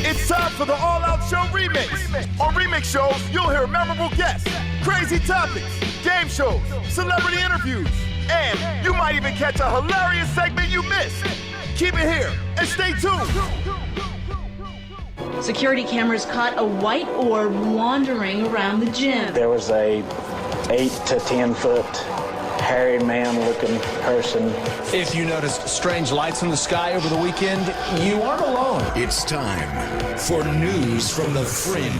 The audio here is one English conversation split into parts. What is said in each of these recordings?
It's time for the All Out Show Remix. On Remix shows, you'll hear memorable guests, crazy topics, game shows, celebrity interviews, and you might even catch a hilarious segment you missed. Keep it here and stay tuned. Security cameras caught a white orb wandering around the gym. There was a 8 to 10 foot hairy man looking person. If you noticed strange lights in the sky over the weekend, you aren't alone. It's time for news from the Fringe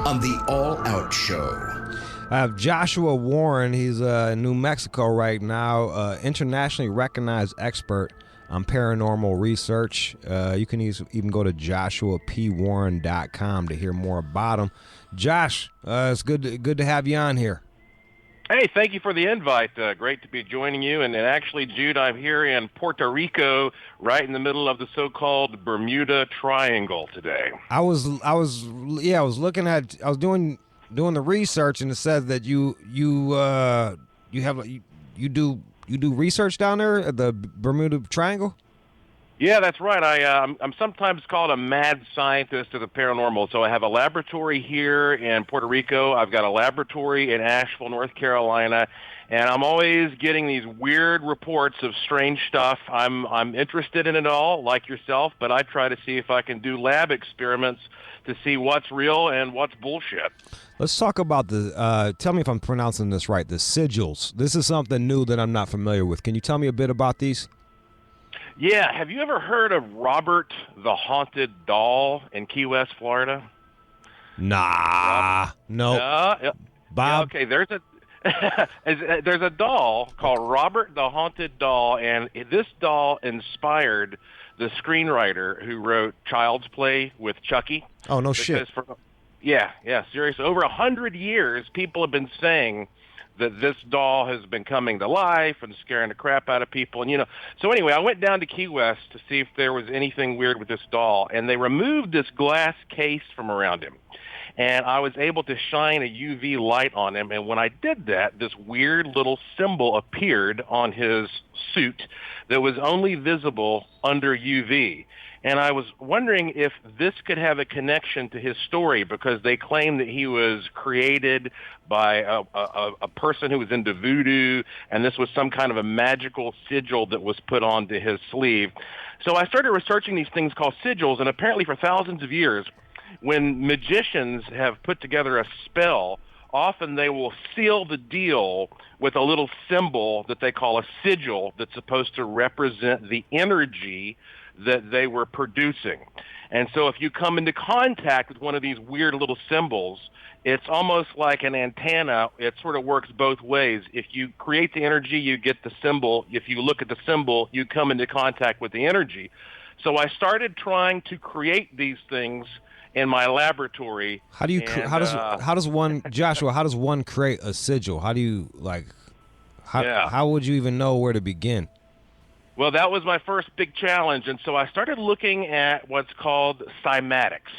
on the All Out Show. I have Joshua Warren. He's in New Mexico right now, internationally recognized expert on paranormal research. You can even go to joshuapwarren.com to hear more about him. Josh, it's good to have you on here. Hey, thank you for the invite. Great to be joining you. And actually, Jude, I'm here in Puerto Rico, right in the middle of the so-called Bermuda Triangle today. I was looking at, I was doing the research, and it says that you do research down there at the Bermuda Triangle. Yeah, that's right. I'm sometimes called a mad scientist of the paranormal. So I have a laboratory here in Puerto Rico. I've got a laboratory in Asheville, North Carolina, and I'm always getting these weird reports of strange stuff. I'm interested in it all, like yourself, but I try to see if I can do lab experiments to see what's real and what's bullshit. Let's talk about tell me if I'm pronouncing this right, the sigils. This is something new that I'm not familiar with. Can you tell me a bit about these? Yeah, have you ever heard of Robert the Haunted Doll in Key West, Florida? Nah, no. Bob? Yeah, okay, there's a doll called Robert the Haunted Doll, and this doll inspired the screenwriter who wrote Child's Play with Chucky. Oh, no shit. Yeah, seriously. Over 100 years, people have been saying that this doll has been coming to life and scaring the crap out of people. And, so anyway, I went down to Key West to see if there was anything weird with this doll, and they removed this glass case from around him. And I was able to shine a UV light on him, and when I did that, this weird little symbol appeared on his suit that was only visible under UV. And I was wondering if this could have a connection to his story, because they claim that he was created by a person who was into voodoo, and this was some kind of a magical sigil that was put onto his sleeve. So I started researching these things called sigils, and apparently for thousands of years, when magicians have put together a spell, often they will seal the deal with a little symbol that they call a sigil that's supposed to represent the energy that they were producing. And so if you come into contact with one of these weird little symbols, it's almost like an antenna. It sort of works both ways. If you create the energy, you get the symbol. If you look at the symbol, you come into contact with the energy. So I started trying to create these things in my laboratory. How does one create a sigil? How would you even know where to begin? Well, that was my first big challenge, and so I started looking at what's called cymatics.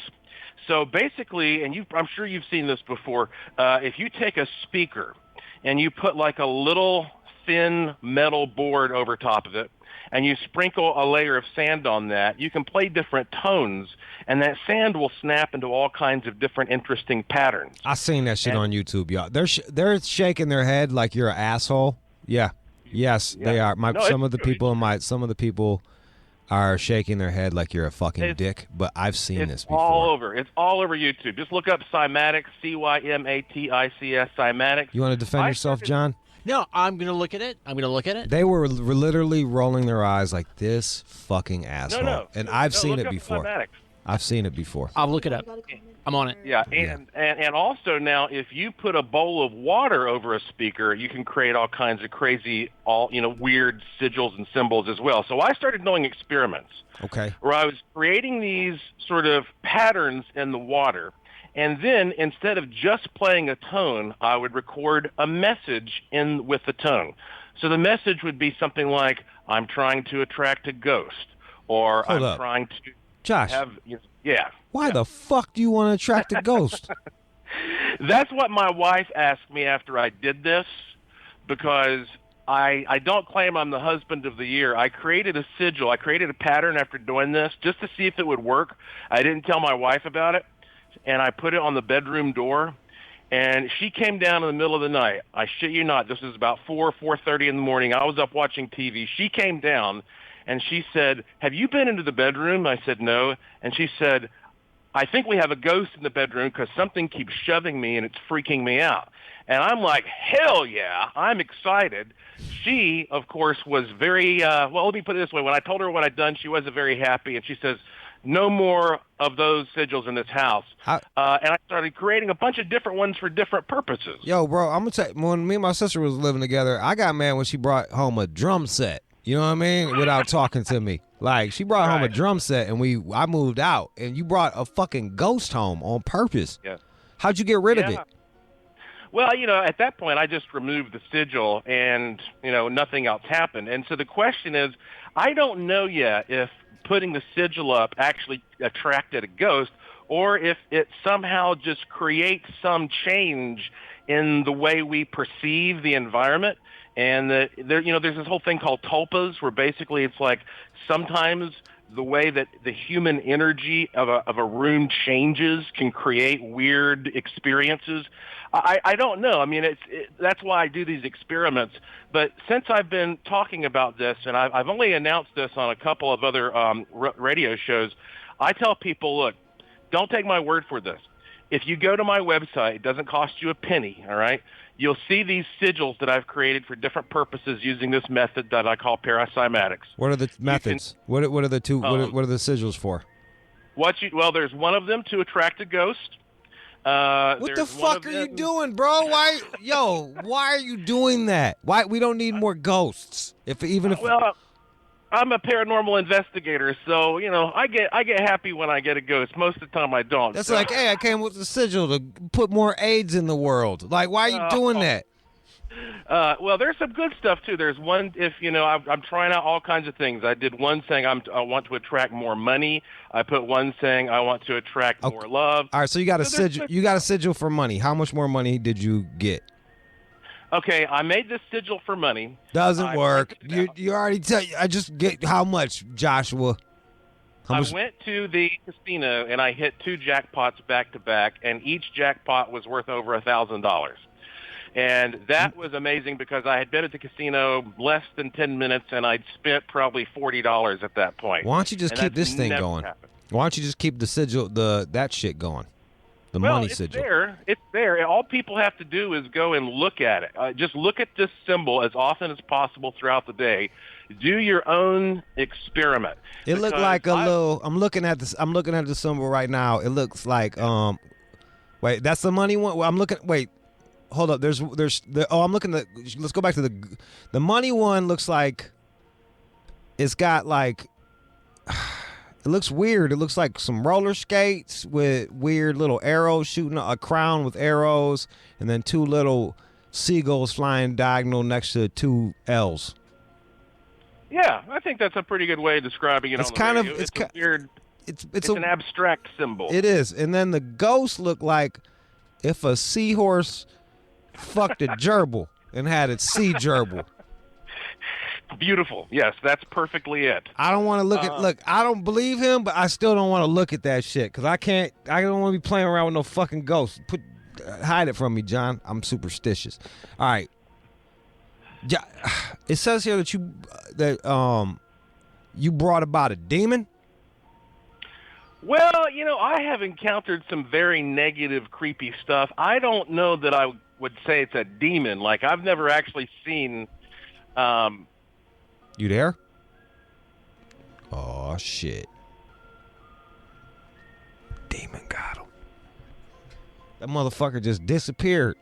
So basically, and I'm sure you've seen this before, if you take a speaker and you put like a little thin metal board over top of it, and you sprinkle a layer of sand on that, you can play different tones, and that sand will snap into all kinds of different interesting patterns. I seen that shit on YouTube, y'all. They're shaking their head like you're an asshole. Yeah. Yes, they are. Some of the people are shaking their head like you're a fucking dick, but I've seen this before. It's all over YouTube. Just look up cymatics, C-Y-M-A-T-I-C-S, cymatics. You want to defend yourself, John? No, I'm going to look at it. They were literally rolling their eyes like, this fucking asshole. No. And I've seen it before. Cymatics. I've seen it before. I'll look it up. I'm on it. Yeah, and also now, if you put a bowl of water over a speaker, you can create all kinds of crazy, weird sigils and symbols as well. So I started doing experiments. Okay. Where I was creating these sort of patterns in the water, and then instead of just playing a tone, I would record a message in with the tone. So the message would be something like, "I'm trying to attract a ghost," or Hold up. trying to Josh. Why the fuck do you want to attract a ghost? That's what my wife asked me after I did this, because I don't claim I'm the husband of the year. I created a sigil. I created a pattern after doing this just to see if it would work. I didn't tell my wife about it, and I put it on the bedroom door. And she came down in the middle of the night. I shit you not. This was about 4:30 in the morning. I was up watching TV. She came down, and she said, "Have you been into the bedroom?" I said, "No." And she said, "I think we have a ghost in the bedroom because something keeps shoving me, and it's freaking me out." And I'm like, hell yeah, I'm excited. She, of course, was very, well, let me put it this way. When I told her what I'd done, she wasn't very happy. And she says, no more of those sigils in this house. And I started creating a bunch of different ones for different purposes. Yo, bro, I'm going to tell you, when me and my sister was living together, I got mad when she brought home a drum set. You know what I mean? Without talking to me. Like, she brought home a drum set, and I moved out. And you brought a fucking ghost home on purpose. Yeah. How'd you get rid of it? Well, at that point, I just removed the sigil and, nothing else happened. And so the question is, I don't know yet if putting the sigil up actually attracted a ghost or if it somehow just creates some change in the way we perceive the environment. And there's this whole thing called tulpas where basically it's like sometimes the way that the human energy of a room changes can create weird experiences. I don't know. I mean, that's why I do these experiments. But since I've been talking about this, and I've only announced this on a couple of other radio shows, I tell people, look, don't take my word for this. If you go to my website, it doesn't cost you a penny, all right? You'll see these sigils that I've created for different purposes using this method that I call paracymatics. What are the methods? What are the two? What are the sigils for? Well, there's one of them to attract a ghost. What the fuck are you doing, bro? Why are you doing that? Why we don't need more ghosts? Well, I'm a paranormal investigator, so I get happy when I get a ghost. Most of the time, I don't. That's like, hey, I came with the sigil to put more AIDS in the world. Like, why are you doing that? Well, there's some good stuff too. There's one I'm trying out all kinds of things. I did one saying I want to attract more money. I put one saying I want to attract more love. All right, so you got a sigil. You got a sigil for money. How much more money did you get? Okay, I made this sigil for money. Doesn't work. You already tell. I just get how much, Joshua. I went to the casino and I hit 2 jackpots back to back, and each jackpot was worth over $1,000. And that was amazing because I had been at the casino less than 10 minutes, and I'd spent probably $40 at that point. Why don't you just keep this thing going? Why don't you just keep the sigil, that shit going? The money sigil. It's there. All people have to do is go and look at it. Just look at this symbol as often as possible throughout the day. Do your own experiment. It looked like a little. I'm looking at this. I'm looking at the symbol right now. It looks like Wait, that's the money one. Well, I'm looking. Wait. Hold up. I'm looking at. Let's go back to the money one. Looks like it's got like. It looks weird. It looks like some roller skates with weird little arrows shooting a crown with arrows, and then 2 little seagulls flying diagonal next to 2 L's. Yeah, I think that's a pretty good way of describing it. It's weird. It's an abstract symbol. It is, and then the ghosts look like if a seahorse fucked a gerbil and had its sea gerbil. Beautiful. Yes, that's perfectly it. I don't want to look, I don't believe him, but I still don't want to look at that shit because I don't want to be playing around with no fucking ghosts. Hide it from me, John. I'm superstitious. All right. It says here that you brought about a demon. Well, I have encountered some very negative, creepy stuff. I don't know that I would say it's a demon. Like, I've never actually seen... You there? Oh, shit. Demon got him. That motherfucker just disappeared.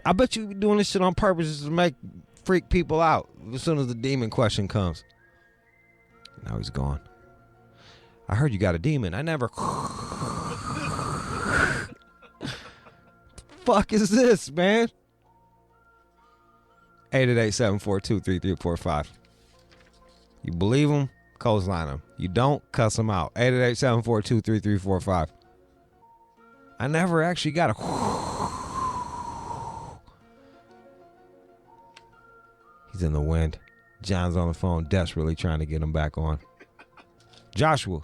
I bet you be doing this shit on purpose just to freak people out as soon as the demon question comes. Now he's gone. I heard you got a demon. I never... fuck is this, man? 888-742-3345. You believe him, clothesline him. You don't, cuss him out. 888-742-3345. I never actually got a... He's in the wind. John's on the phone desperately trying to get him back on. Joshua.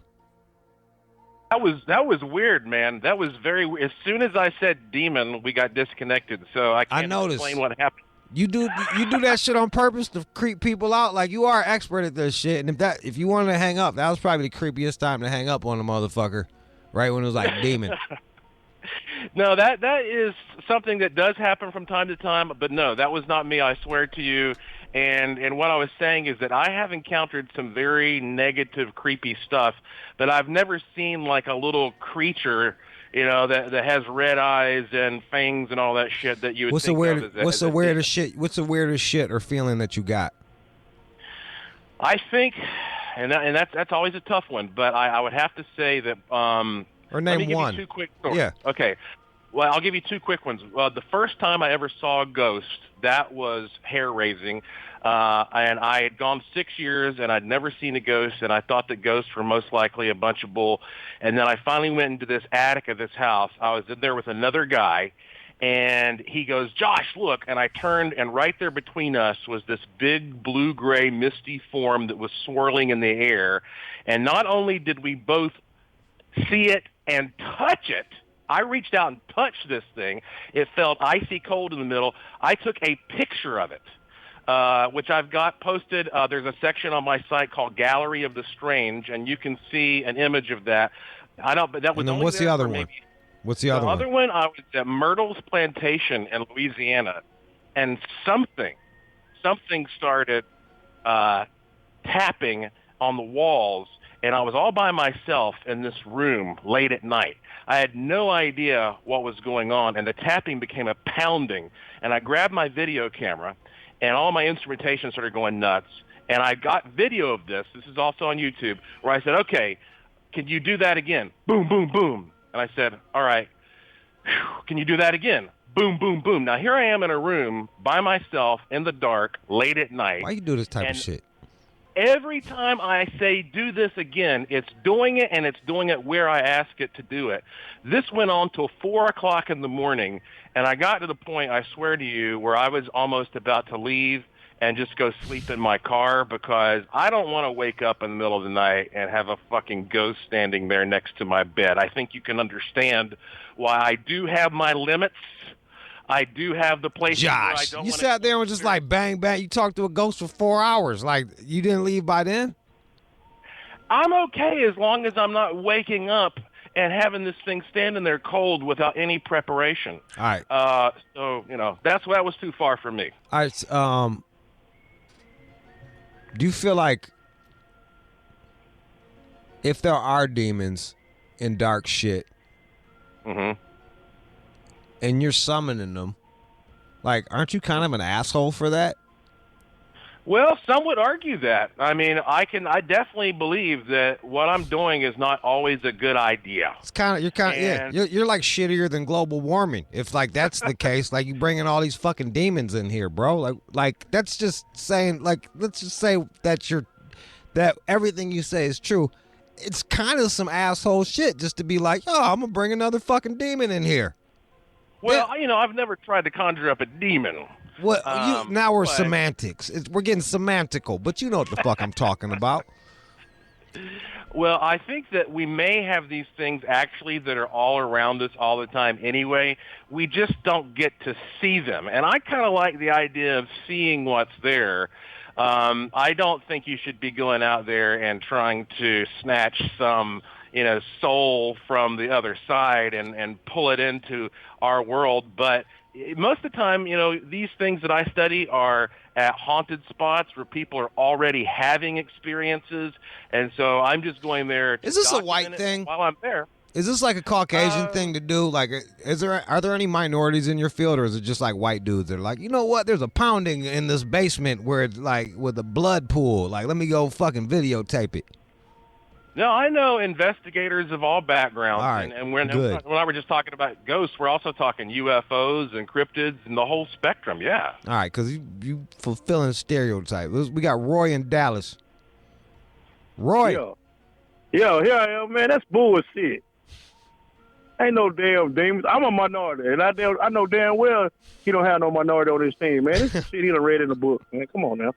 That was weird, man. That was very weird. As soon as I said demon, we got disconnected. So I can't explain what happened. You do that shit on purpose to creep people out? Like, you are an expert at this shit. And if you wanted to hang up, that was probably the creepiest time to hang up on a motherfucker. Right when it was like demon. No, that is something that does happen from time to time. But no, that was not me. I swear to you. And what I was saying is that I have encountered some very negative, creepy stuff, but I've never seen like a little creature, that has red eyes and fangs and all that shit that you would think of. What's the weirdest shit or feeling that you got? I think, and that's always a tough one, but I would have to say that. Or name one. You two quick stories. Yeah. Okay. Well, I'll give you two quick ones. The first time I ever saw a ghost, that was hair-raising. And I had gone 6 years, and I'd never seen a ghost, and I thought that ghosts were most likely a bunch of bull. And then I finally went into this attic of this house. I was in there with another guy, and he goes, "Josh, look." And I turned, and right there between us was this big blue-gray misty form that was swirling in the air. And not only did we both see it and touch it, I reached out and touched this thing. It felt icy cold in the middle. I took a picture of it, which I've got posted. There's a section on my site called Gallery of the Strange, and you can see an image of that. But that was. And then what's the other one? What's the other one? The other one, I was at Myrtle's Plantation in Louisiana, and something started tapping on the walls, and I was all by myself in this room late at night. I had no idea what was going on, and the tapping became a pounding. And I grabbed my video camera, and all my instrumentation started going nuts. And I got video of this. This is also on YouTube, where I said, "Okay, can you do that again?" Boom, boom, boom. And I said, "All right, can you do that again?" Boom, boom, boom. Now, here I am in a room by myself in the dark late at night. Why you do this type of shit? Every time I say do this again, it's doing it, and it's doing it where I ask it to do it. This went on till 4 o'clock in the morning, and I got to the point, I swear to you, where I was almost about to leave and just go sleep in my car, because I don't want to wake up in the middle of the night and have a fucking ghost standing there next to my bed. I think you can understand why I do have my limits. I do have the places where I don't. You sat there and was just like bang, bang. You talked to a ghost for 4 hours. Like, you didn't leave by then? I'm okay as long as I'm not waking up and having this thing standing there cold without any preparation. All right. So, that was too far for me. All right. Do you feel like if there are demons in dark shit, and you're summoning them, like, aren't you kind of an asshole for that? Well, some would argue that. I mean, I definitely believe that what I'm doing is not always a good idea. You're like shittier than global warming. If like that's the case, like you bringing all these fucking demons in here, bro. Like that's just saying, like, let's just say that everything you say is true. It's kind of some asshole shit just to be like, "Oh, I'm gonna bring another fucking demon in here." Well, I've never tried to conjure up a demon. Well, now we're semantics. We're getting semantical, but you know what the fuck I'm talking about. Well, I think that we may have these things actually that are all around us all the time anyway. We just don't get to see them. And I kind of like the idea of seeing what's there. I don't think you should be going out there and trying to snatch some soul from the other side and pull it into our world. But most of the time, these things that I study are at haunted spots where people are already having experiences. And so I'm just going there to Is this a document white it thing? While I'm there. Is this like a Caucasian thing to do? Like, are there any minorities in your field, or is it just like white dudes that are like, you know what? There's a pounding in this basement where it's like with a blood pool. Like, let me go fucking videotape it. No, I know investigators of all backgrounds. All right, and when good. I were just talking about ghosts, we're also talking UFOs and cryptids and the whole spectrum, yeah. All right, because you fulfilling stereotypes. We got Roy in Dallas. Roy. Yo, here I am, man. That's bullshit. Ain't no damn demons. I'm a minority, and I know damn well he don't have no minority on his team, man. This is shit he done read in the book, man. Come on now.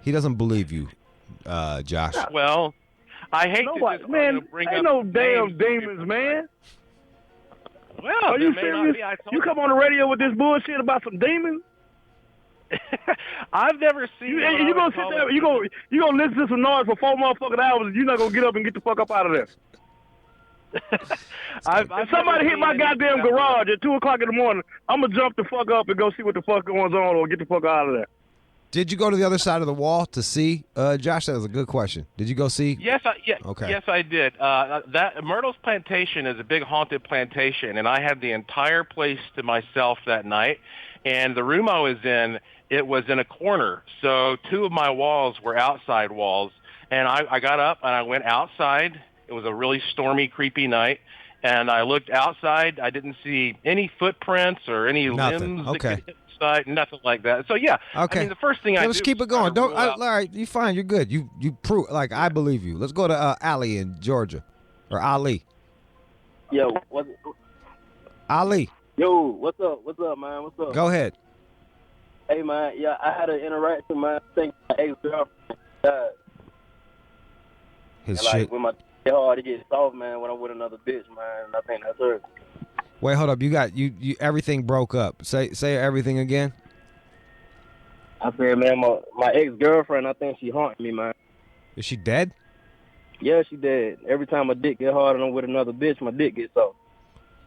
He doesn't believe you, Josh. Well, I hate Nobody, to just man, bring ain't up no damn names. demons, man. Well, Are you there may not serious? be. I told You come on the radio with this bullshit about some demons? I've never seen. You gonna sit there? You gonna listen to some noise for 4 motherfucking hours? And you're not gonna get up and get the fuck up out of there. If somebody hit my goddamn garage at 2:00 in the morning, I'm gonna jump the fuck up and go see what the fuck going on or get the fuck out of there. Did you go to the other side of the wall to see? Josh, that was a good question. Did you go see? Yes, Okay. Yes, I did. That Myrtle's plantation is a big haunted plantation, and I had the entire place to myself that night. And the room I was in, it was in a corner. So 2 of my walls were outside walls. And I got up and I went outside. It was a really stormy, creepy night. And I looked outside. I didn't see any footprints or any limbs that could hit the side, nothing like that. So, yeah. Okay. I mean, the first thing I let's keep it going. Don't. All right, you fine. You're good. You prove. Like, I believe you. Let's go to Ali in Georgia. Or Ali. Yo, Ali. Yo, what's up? What's up, man? What's up? Go ahead. Hey, man. Yeah, I had an interaction, man. I think my ex-girlfriend died. His and, shit. When my hard to get soft, man, when I'm with another bitch, man. I think that's her. Wait, hold up. You got you. Everything broke up. Say everything again. I said, man, my ex-girlfriend, I think she haunting me, man. Is she dead? Yeah, she dead. Every time my dick get hard and I'm with another bitch, my dick gets soft.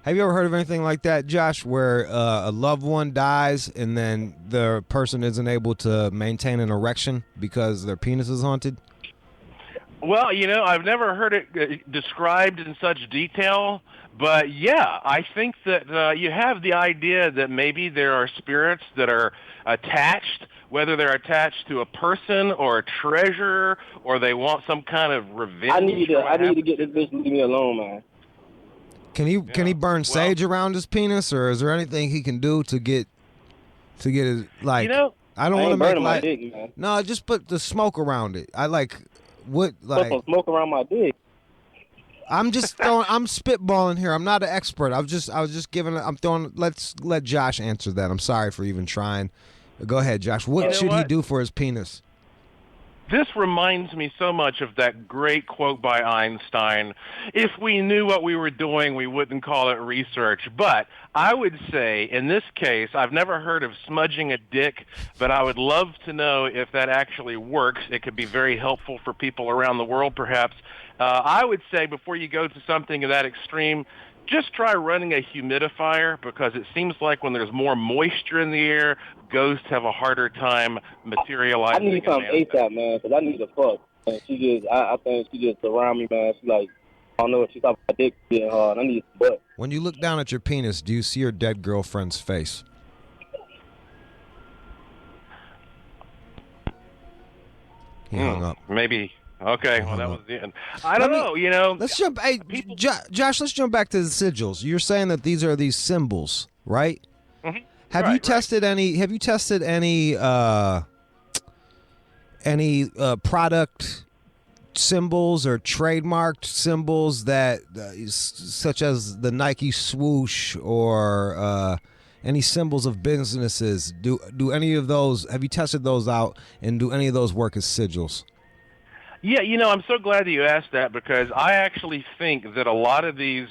Have you ever heard of anything like that, Josh, where a loved one dies and then the person isn't able to maintain an erection because their penis is haunted? Well, I've never heard it described in such detail, but yeah, I think that you have the idea that maybe there are spirits that are attached, whether they're attached to a person or a treasure, or they want some kind of revenge. I need to get this bitch to leave me alone, man. Can he burn sage around his penis, or is there anything he can do to get it like? I don't want to make like dick, man. No, just put the smoke around it. I like what like put some smoke around my dick. I'm just throwing. I'm spitballing here. I'm not an expert. I was just giving. I'm throwing. Let's let Josh answer that. I'm sorry for even trying. Go ahead, Josh. What should he do for his penis? This reminds me so much of that great quote by Einstein. If we knew what we were doing, we wouldn't call it research. But I would say, in this case, I've never heard of smudging a dick, but I would love to know if that actually works. It could be very helpful for people around the world, perhaps. I would say before you go to something of that extreme, just try running a humidifier, because it seems like when there's more moisture in the air, ghosts have a harder time materializing. I need something ASAP, man, because I need to fuck. And I think she just around me, man. She like, I don't know what she's talking about, dick getting hard. I need some butt. When you look down at your penis, do you see your dead girlfriend's face? He hung up. Maybe. Okay, well, that was the end. I don't know, Let's jump. Hey, Josh, let's jump back to the sigils. You're saying that these are these symbols, right? Mm-hmm. Have you tested any? Have you tested any product symbols or trademarked symbols that, such as the Nike swoosh or any symbols of businesses? Do any of those? Have you tested those out? And do any of those work as sigils? Yeah, I'm so glad that you asked that, because I actually think that a lot of these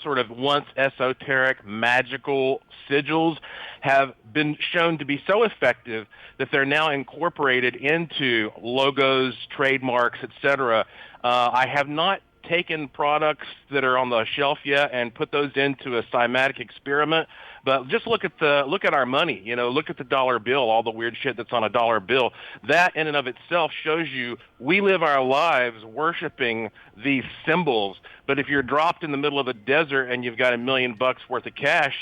sort of once esoteric, magical sigils have been shown to be so effective that they're now incorporated into logos, trademarks, etc. I have not taken products that are on the shelf yet and put those into a cymatic experiment. But just look at our money, look at the dollar bill, all the weird shit that's on a dollar bill. That in and of itself shows you we live our lives worshiping these symbols. But if you're dropped in the middle of the desert and you've got $1 million worth of cash,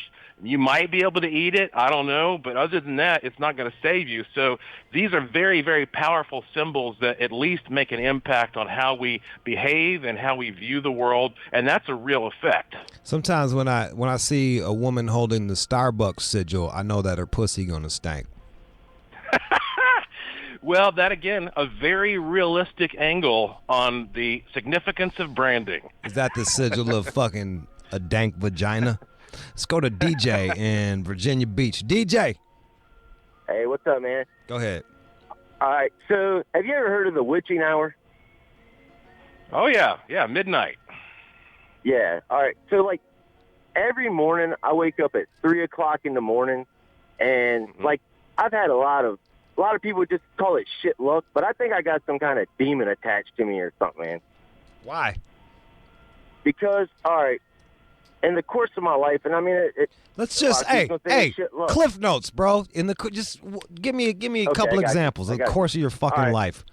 you might be able to eat it. I don't know. But other than that, it's not going to save you. So these are very, very powerful symbols that at least make an impact on how we behave and how we view the world. And that's a real effect. Sometimes when I see a woman holding the Starbucks sigil, I know that her pussy gonna stink. Well, that again, a very realistic angle on the significance of branding. Is that the sigil of fucking a dank vagina. Let's go to DJ in Virginia Beach. DJ. Hey, what's up, man? Go ahead. All right, so have you ever heard of the witching hour? Oh, yeah, midnight. Yeah, all right. So, like, every morning I wake up at 3 o'clock in the morning, and, like, I've had a lot of people just call it shit luck, but I think I got some kind of demon attached to me or something, man. Why? Because, all right, in the course of my life, and I mean, let's just Cliff Notes, bro. Just give me a couple examples of the course of your fucking life.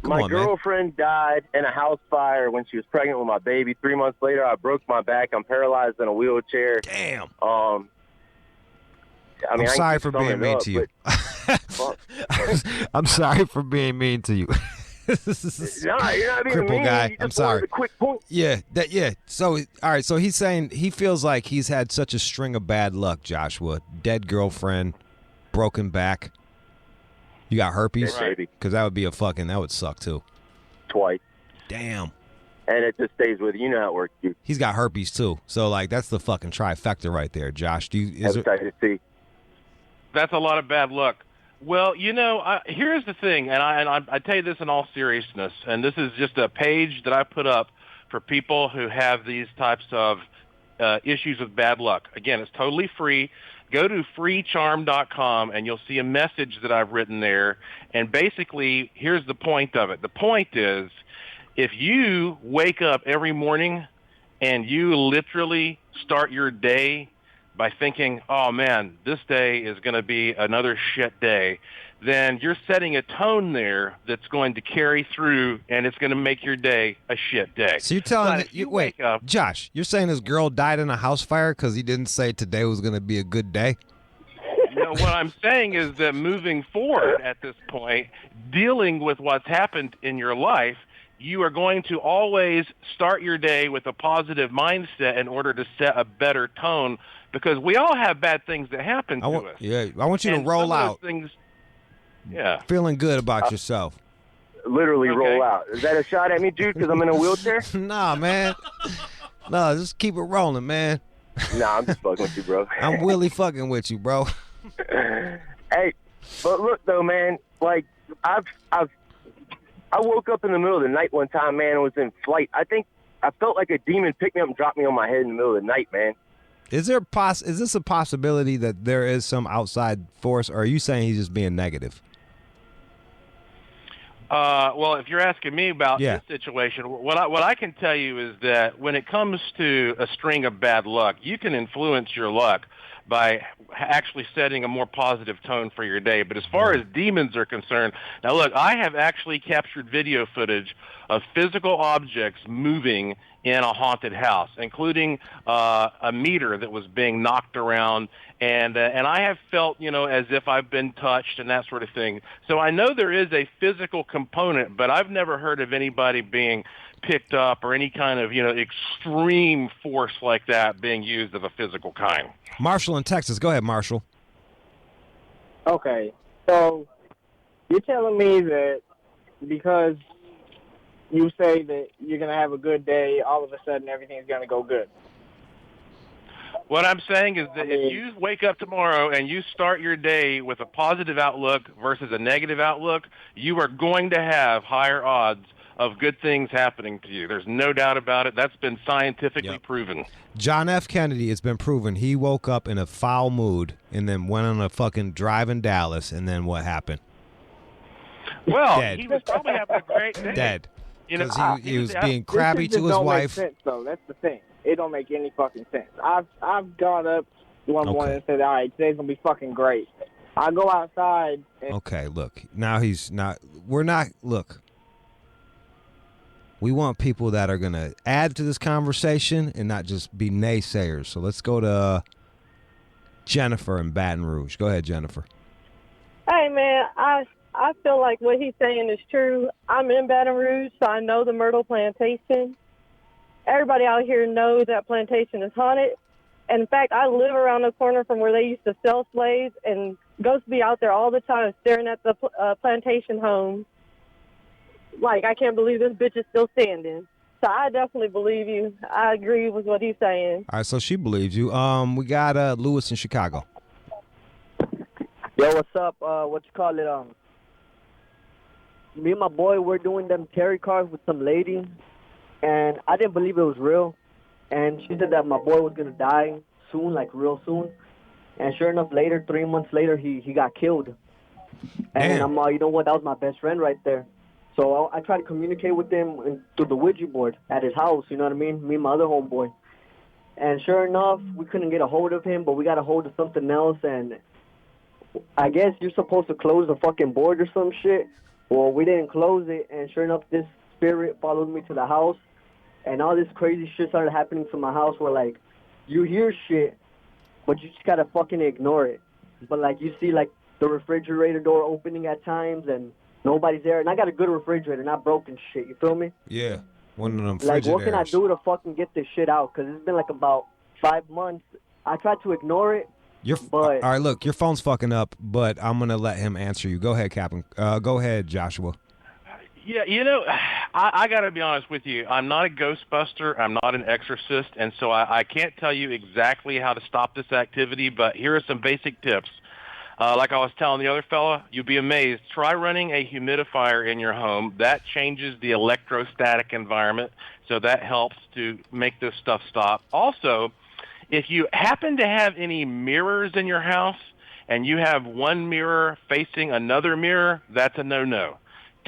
Come my on, girlfriend died in a house fire when she was pregnant with my baby. 3 months later, I broke my back. I'm paralyzed in a wheelchair. Damn. I'm sorry for being mean to you. I'm sorry for being mean to you. No, you're not being cripple mean. guy. I'm sorry. A quick point. Yeah. So, all right. So he's saying he feels like he's had such a string of bad luck, Joshua. Dead girlfriend, broken back. You got herpes? Because that would suck too. Twice. Damn. And it just stays with you. You know how it works, dude. He's got herpes too. So like that's the fucking trifecta right there, Josh. That's a lot of bad luck. Well, here's the thing, and I tell you this in all seriousness, and this is just a page that I put up for people who have these types of issues with bad luck. Again, it's totally free. Go to freecharm.com, and you'll see a message that I've written there, and basically, here's the point of it. The point is, if you wake up every morning and you literally start your day by thinking, oh, man, this day is going to be another shit day, then you're setting a tone there that's going to carry through, and it's going to make your day a shit day. So you're telling me, wait, Josh, you're saying this girl died in a house fire because he didn't say today was going to be a good day? No, what I'm saying is that moving forward at this point, dealing with what's happened in your life, you are going to always start your day with a positive mindset in order to set a better tone, because we all have bad things that happen to us. Yeah, I want you to roll out. Feeling good about yourself. Literally roll out. Is that a shot at me, Jude, because I'm in a wheelchair? Nah, man. No, just keep it rolling, man. Nah, I'm just fucking with you, bro. I'm really fucking with you, bro. Hey, but look, though, man, like, I woke up in the middle of the night one time, man, and was in flight. I think I felt like a demon picked me up and dropped me on my head in the middle of the night, man. Is this a possibility that there is some outside force, or are you saying he's just being negative? Well, if you're asking me about this situation, what I can tell you is that when it comes to a string of bad luck, you can influence your luck by actually setting a more positive tone for your day. But as far as demons are concerned, now look, I have actually captured video footage of physical objects moving in a haunted house, including a meter that was being knocked around, and I have felt, as if I've been touched and that sort of thing. So I know there is a physical component, but I've never heard of anybody being picked up or any kind of, extreme force like that being used of a physical kind. Marshall in Texas. Go ahead, Marshall. Okay, so you're telling me that because you say that you're going to have a good day, all of a sudden everything's going to go good. What I'm saying is that if you wake up tomorrow and you start your day with a positive outlook versus a negative outlook, you are going to have higher odds of good things happening to you. There's no doubt about it. That's been scientifically proven. John F. Kennedy, it's been proven. He woke up in a foul mood and then went on a fucking drive in Dallas, and then what happened? Well, Dead. He was probably having a great day. Dead. Because he was being crabby to his don't wife. Make sense, though. That's the thing. It don't make any fucking sense. I've got up one morning and said, all right, today's going to be fucking great. I go outside. And okay, look. Now he's not. Look. We want people that are going to add to this conversation and not just be naysayers. So let's go to Jennifer in Baton Rouge. Go ahead, Jennifer. Hey, man, I feel like what he's saying is true. I'm in Baton Rouge, so I know the Myrtle Plantation. Everybody out here knows that plantation is haunted. And in fact, I live around the corner from where they used to sell slaves, and ghosts be out there all the time staring at the plantation home. Like, I can't believe this bitch is still standing. So I definitely believe you. I agree with what he's saying. All right, so she believes you. We got Lewis in Chicago. Yo, what's up? What you call it? Me and my boy, we're doing them tarot cards with some lady, and I didn't believe it was real. And she said that my boy was gonna die soon, like real soon. And sure enough, later, 3 months later, he got killed. And I'm you know what? That was my best friend right there. So I tried to communicate with him through the Ouija board at his house. You know what I mean? Me and my other homeboy. And sure enough, we couldn't get a hold of him, but we got a hold of something else. And I guess you're supposed to close the fucking board or some shit. Well, we didn't close it, and sure enough, this spirit followed me to the house, and all this crazy shit started happening to my house where, like, you hear shit, but you just gotta fucking ignore it. But, like, you see, like, the refrigerator door opening at times, and nobody's there. And I got a good refrigerator, not broken shit, you feel me? Yeah, one of them Like, what can I Frigidaires. do to fucking get this shit out? Because it's been, like, about 5 months. I tried to ignore it. All right, look, your phone's fucking up, but I'm going to let him answer you. Go ahead, Captain. Go ahead, Joshua. Yeah, you know, I got to be honest with you. I'm not a Ghostbuster. I'm not an exorcist, and so I can't tell you exactly how to stop this activity, but here are some basic tips. Like I was telling the other fella, you'd be amazed. Try running a humidifier in your home. That changes the electrostatic environment, so that helps to make this stuff stop. Also, if you happen to have any mirrors in your house and you have one mirror facing another mirror, that's a no-no.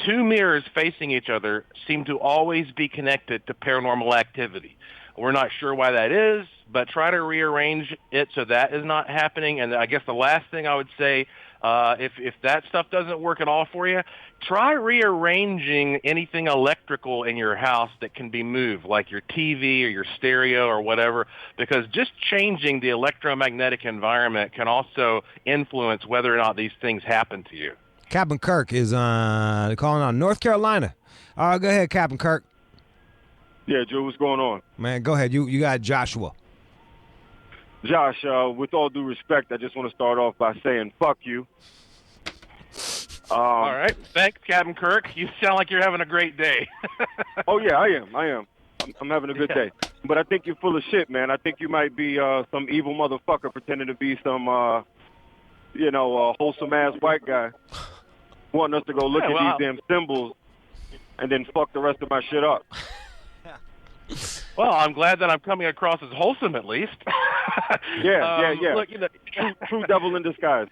Two mirrors facing each other seem to always be connected to paranormal activity. We're not sure why that is, but try to rearrange it so that is not happening. And I guess the last thing I would say, if that stuff doesn't work at all for you, try rearranging anything electrical in your house that can be moved, like your TV or your stereo or whatever, because just changing the electromagnetic environment can also influence whether or not these things happen to you. Captain Kirk is calling on North Carolina. Go ahead, Captain Kirk. Yeah, Joe, what's going on? Man, go ahead. You got Joshua. Josh, with all due respect, I just want to start off by saying fuck you. All right. Thanks, Captain Kirk. You sound like you're having a great day. Oh, yeah, I am. I'm having a good day. But I think you're full of shit, man. I think you might be some evil motherfucker pretending to be some, wholesome-ass white guy wanting us to go look at these damn symbols and then fuck the rest of my shit up. Well, I'm glad that I'm coming across as wholesome at least. Yeah. Look, true devil in disguise.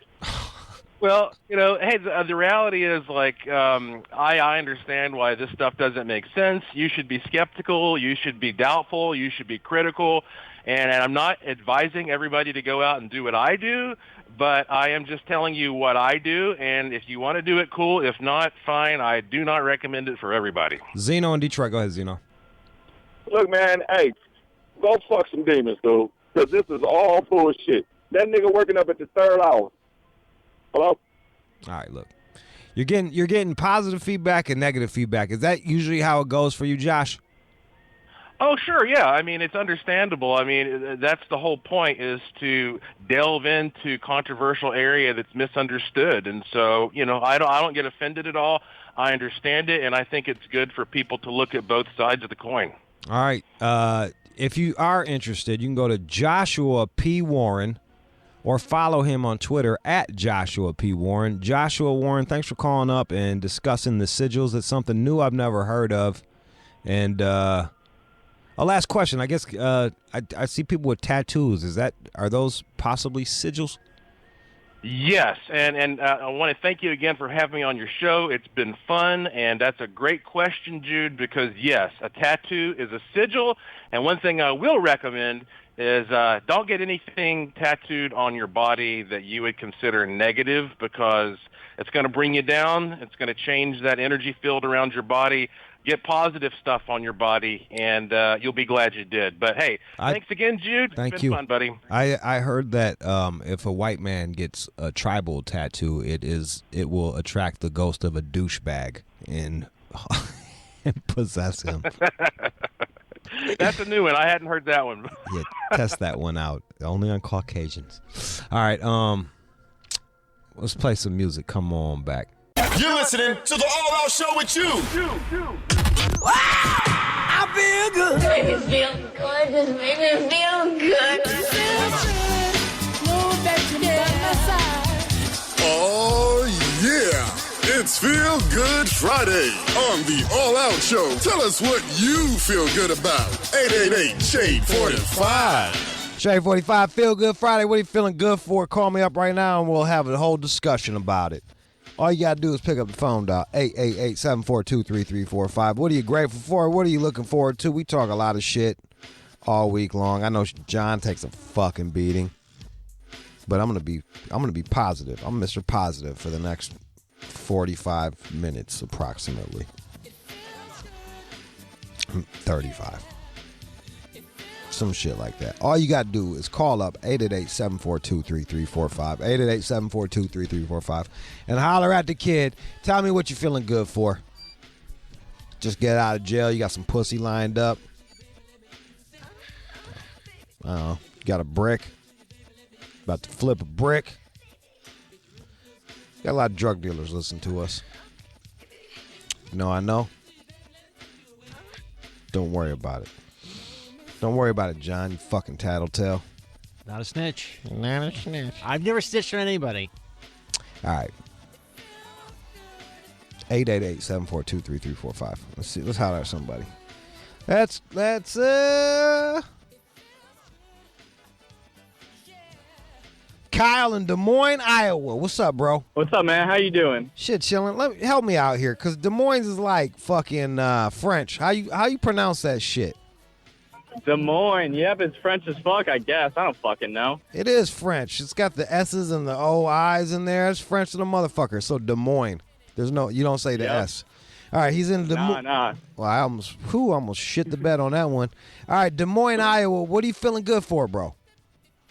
Well, hey, the reality is, like, I understand why this stuff doesn't make sense. You should be skeptical. You should be doubtful. You should be critical. And I'm not advising everybody to go out and do what I do, but I am just telling you what I do. And if you want to do it, cool. If not, fine. I do not recommend it for everybody. Zeno in Detroit. Go ahead, Zeno. Look, man, hey, go fuck some demons, dude, because this is all bullshit. That nigga working up at the third hour. Hello? All right, look. You're getting positive feedback and negative feedback. Is that usually how it goes for you, Josh? Oh, sure, yeah. I mean, it's understandable. I mean, that's the whole point, is to delve into controversial area that's misunderstood. And so, I don't get offended at all. I understand it, and I think it's good for people to look at both sides of the coin. All right. If you are interested, you can go to Joshua P. Warren or follow him on Twitter at Joshua P. Warren. Joshua Warren, thanks for calling up and discussing the sigils. It's something new I've never heard of. And a last question. I guess I see people with tattoos. Are those possibly sigils? Yes, and I want to thank you again for having me on your show. It's been fun, and that's a great question, Jude, because, yes, a tattoo is a sigil, and one thing I will recommend is don't get anything tattooed on your body that you would consider negative, because it's going to bring you down. It's going to change that energy field around your body. Get positive stuff on your body, and you'll be glad you did. But, hey, thanks again, Jude. Thank it's been you. fun, buddy. I heard that if a white man gets a tribal tattoo, it will attract the ghost of a douchebag and possess him. That's a new one. I hadn't heard that one. Yeah, test that one out. Only on Caucasians. All right, let's play some music. Come on back. You're listening to the All Out Show with you. I'm feel good. Make me feel good. Just make me feel good. Know that you're by my side. Oh, yeah. It's Feel Good Friday on the All Out Show. Tell us what you feel good about. 888-SHADE-45. Shade 45, Feel Good Friday. What are you feeling good for? Call me up right now and we'll have a whole discussion about it. All you got to do is pick up the phone, dial 888-742-3345. What are you grateful for? What are you looking forward to? We talk a lot of shit all week long. I know John takes a fucking beating, but I'm gonna be positive. I'm Mr. Positive for the next 45 minutes approximately. 35. Some shit like that. All you got to do is call up 888-742-3345, 888-742-3345, and holler at the kid. Tell me what you're feeling good for. Just get out of jail. You got some pussy lined up. I don't know. You got a brick. About to flip a brick. Got a lot of drug dealers listen to us. No, I know. Don't worry about it. Don't worry about it, John, you fucking tattletale. Not a snitch. Not a snitch. I've never snitched on anybody. All right. 888-742-3345. Let's see. Let's holler at somebody. That's Kyle in Des Moines, Iowa. What's up, bro? What's up, man? How you doing? Shit, chilling. Help me out here, cause Des Moines is like fucking French. How you pronounce that shit? Des Moines. Yep, it's French as fuck, I guess. I don't fucking know. It is French. It's got the S's and the O-I's in there. It's French to the motherfucker. So Des Moines. You don't say the S. All right, he's in Des Moines. Nah. Well, I almost shit the bed on that one. All right, Des Moines, Iowa. What are you feeling good for, bro?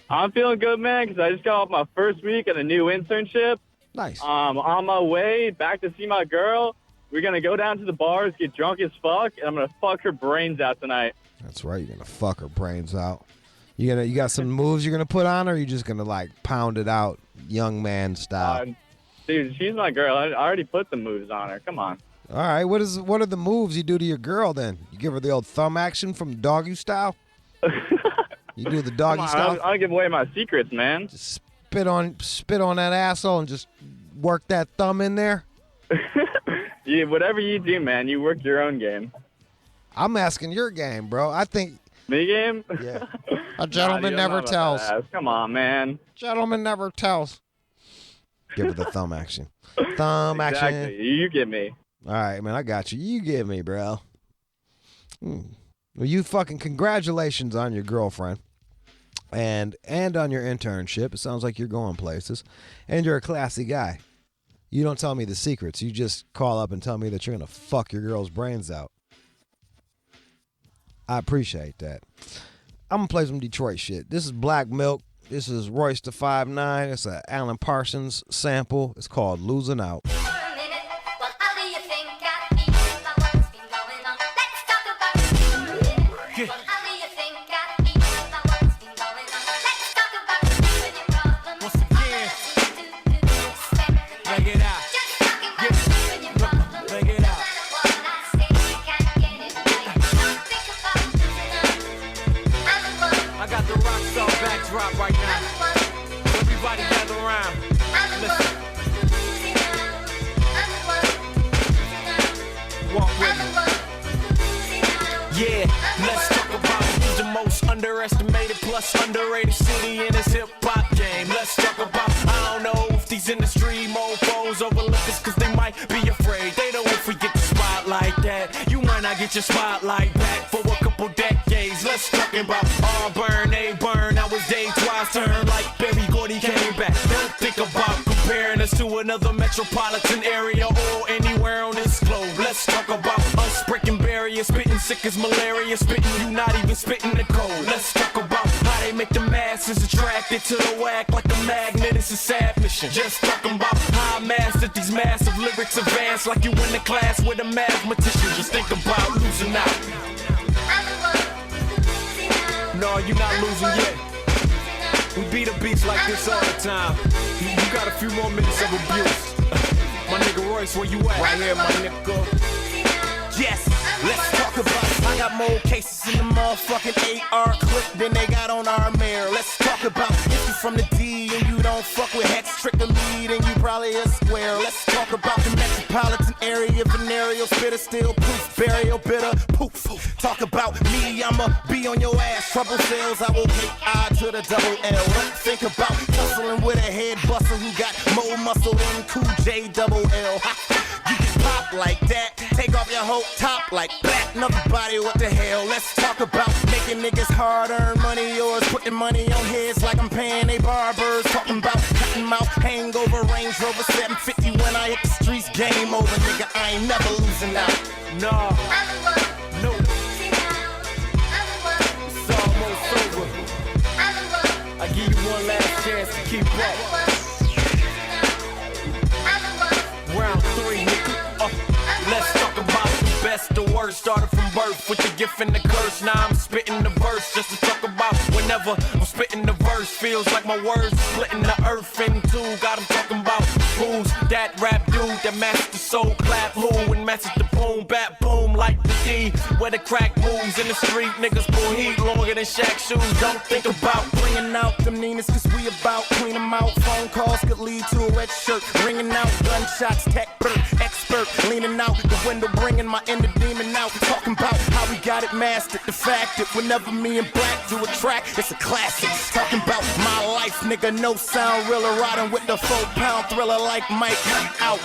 I'm feeling good, man, because I just got off my first week at a new internship. Nice. On my way back to see my girl. We're going to go down to the bars, get drunk as fuck, and I'm going to fuck her brains out tonight. That's right. You're going to fuck her brains out. You got some moves you're going to put on her, or you just going to, like, pound it out young man style? Dude, she's my girl. I already put the moves on her. Come on. All right. What are the moves you do to your girl, then? You give her the old thumb action from doggy style? You do the doggy style? I don't give away my secrets, man. Just spit on that asshole and just work that thumb in there? Yeah, whatever you do, man, you work your own game. I'm asking your game, bro. I think... Me game? Yeah. A gentleman never tells. Come on, man. Gentleman never tells. Give her the thumb action. Thumb action. Exactly. You get me. All right, man, I got you. You get me, bro. Well, you fucking congratulations on your girlfriend and on your internship. It sounds like you're going places. And you're a classy guy. You don't tell me the secrets. You just call up and tell me that you're going to fuck your girl's brains out. I appreciate that. I'm going to play some Detroit shit. This is Black Milk. This is Royce the 5'9". It's an Alan Parsons sample. It's called Losing Out. Drop right now. Everybody gather around. Listen. Walk with me. Yeah, let's talk about who's the most underestimated plus underrated city in this hip-hop game. Let's talk about, I don't know if these industry mofos overlook us cause they might be afraid. They don't forget the spotlight that you might not get your spotlight back for a couple decades. Let's talk about Auburn, they burn. I was day twice turn like Berry Gordy came back. Don't think about comparing us to another metropolitan area or anywhere on this globe. Let's talk about us breaking barriers, spitting sick as malaria, spitting you not even spitting the code. Let's talk about how they make the masses attracted to the whack like a magnet. It's a sad mission. Just talking about how I mastered these massive lyrics advanced like you in the class with a mathematician. Just think about losing out. No, you're not losing yet. We beat a beats like this all the time. You got a few more minutes of abuse. My nigga Royce, where you at? Right here, my nigga. Yes, let's talk talk about. I got more cases in the motherfucking AR clip than they got on our mayor. Let's talk about if you from the D and you don't fuck with Hex, trick or lead, and you probably a square. Let's talk about the metropolitan area, venereal spitter, still proof, burial, bitter, poof. Talk about me, I'ma be on your ass. Trouble sales, I will hate I to the double L. Don't think about tussling with a head buster who got more muscle than Cool J double L. You can pop like that, take off your whole top like that. Another body, what the hell? Let's talk about making niggas hard-earned money, yours putting money on heads like I'm paying they barbers. Talking about cutting mouth, hangover, Range Rover 750 when I hit the streets, game over, nigga. I ain't never losing out. No. No. It's almost over. I give you one last chance to keep up. Round 3, nigga. Let's talk about the best, the worst. Started from birth with the gift and the curse. Now I'm spitting the verse just to talk about whenever I'm spitting the verse. Feels like my words splitting the earth in two. Got him talking about who's that rap dude that matched the soul clap. Who and matches the boom, bat boom like the D. Where the crack moves in the street, niggas pull heat longer than Shaq shoes. Don't think about bringing out them Ninas, cause we about clean them out. Phone calls could lead to a red shirt. Ringing out gunshots, tech bird, expert. Leaning out the window, bringing my inner demon out. Talking about how we got it mastered. The fact that whenever me and Black do a track, it's a classic. Talking about my life, nigga, no sound realer. Riding with the 4-pound thriller like Mike out.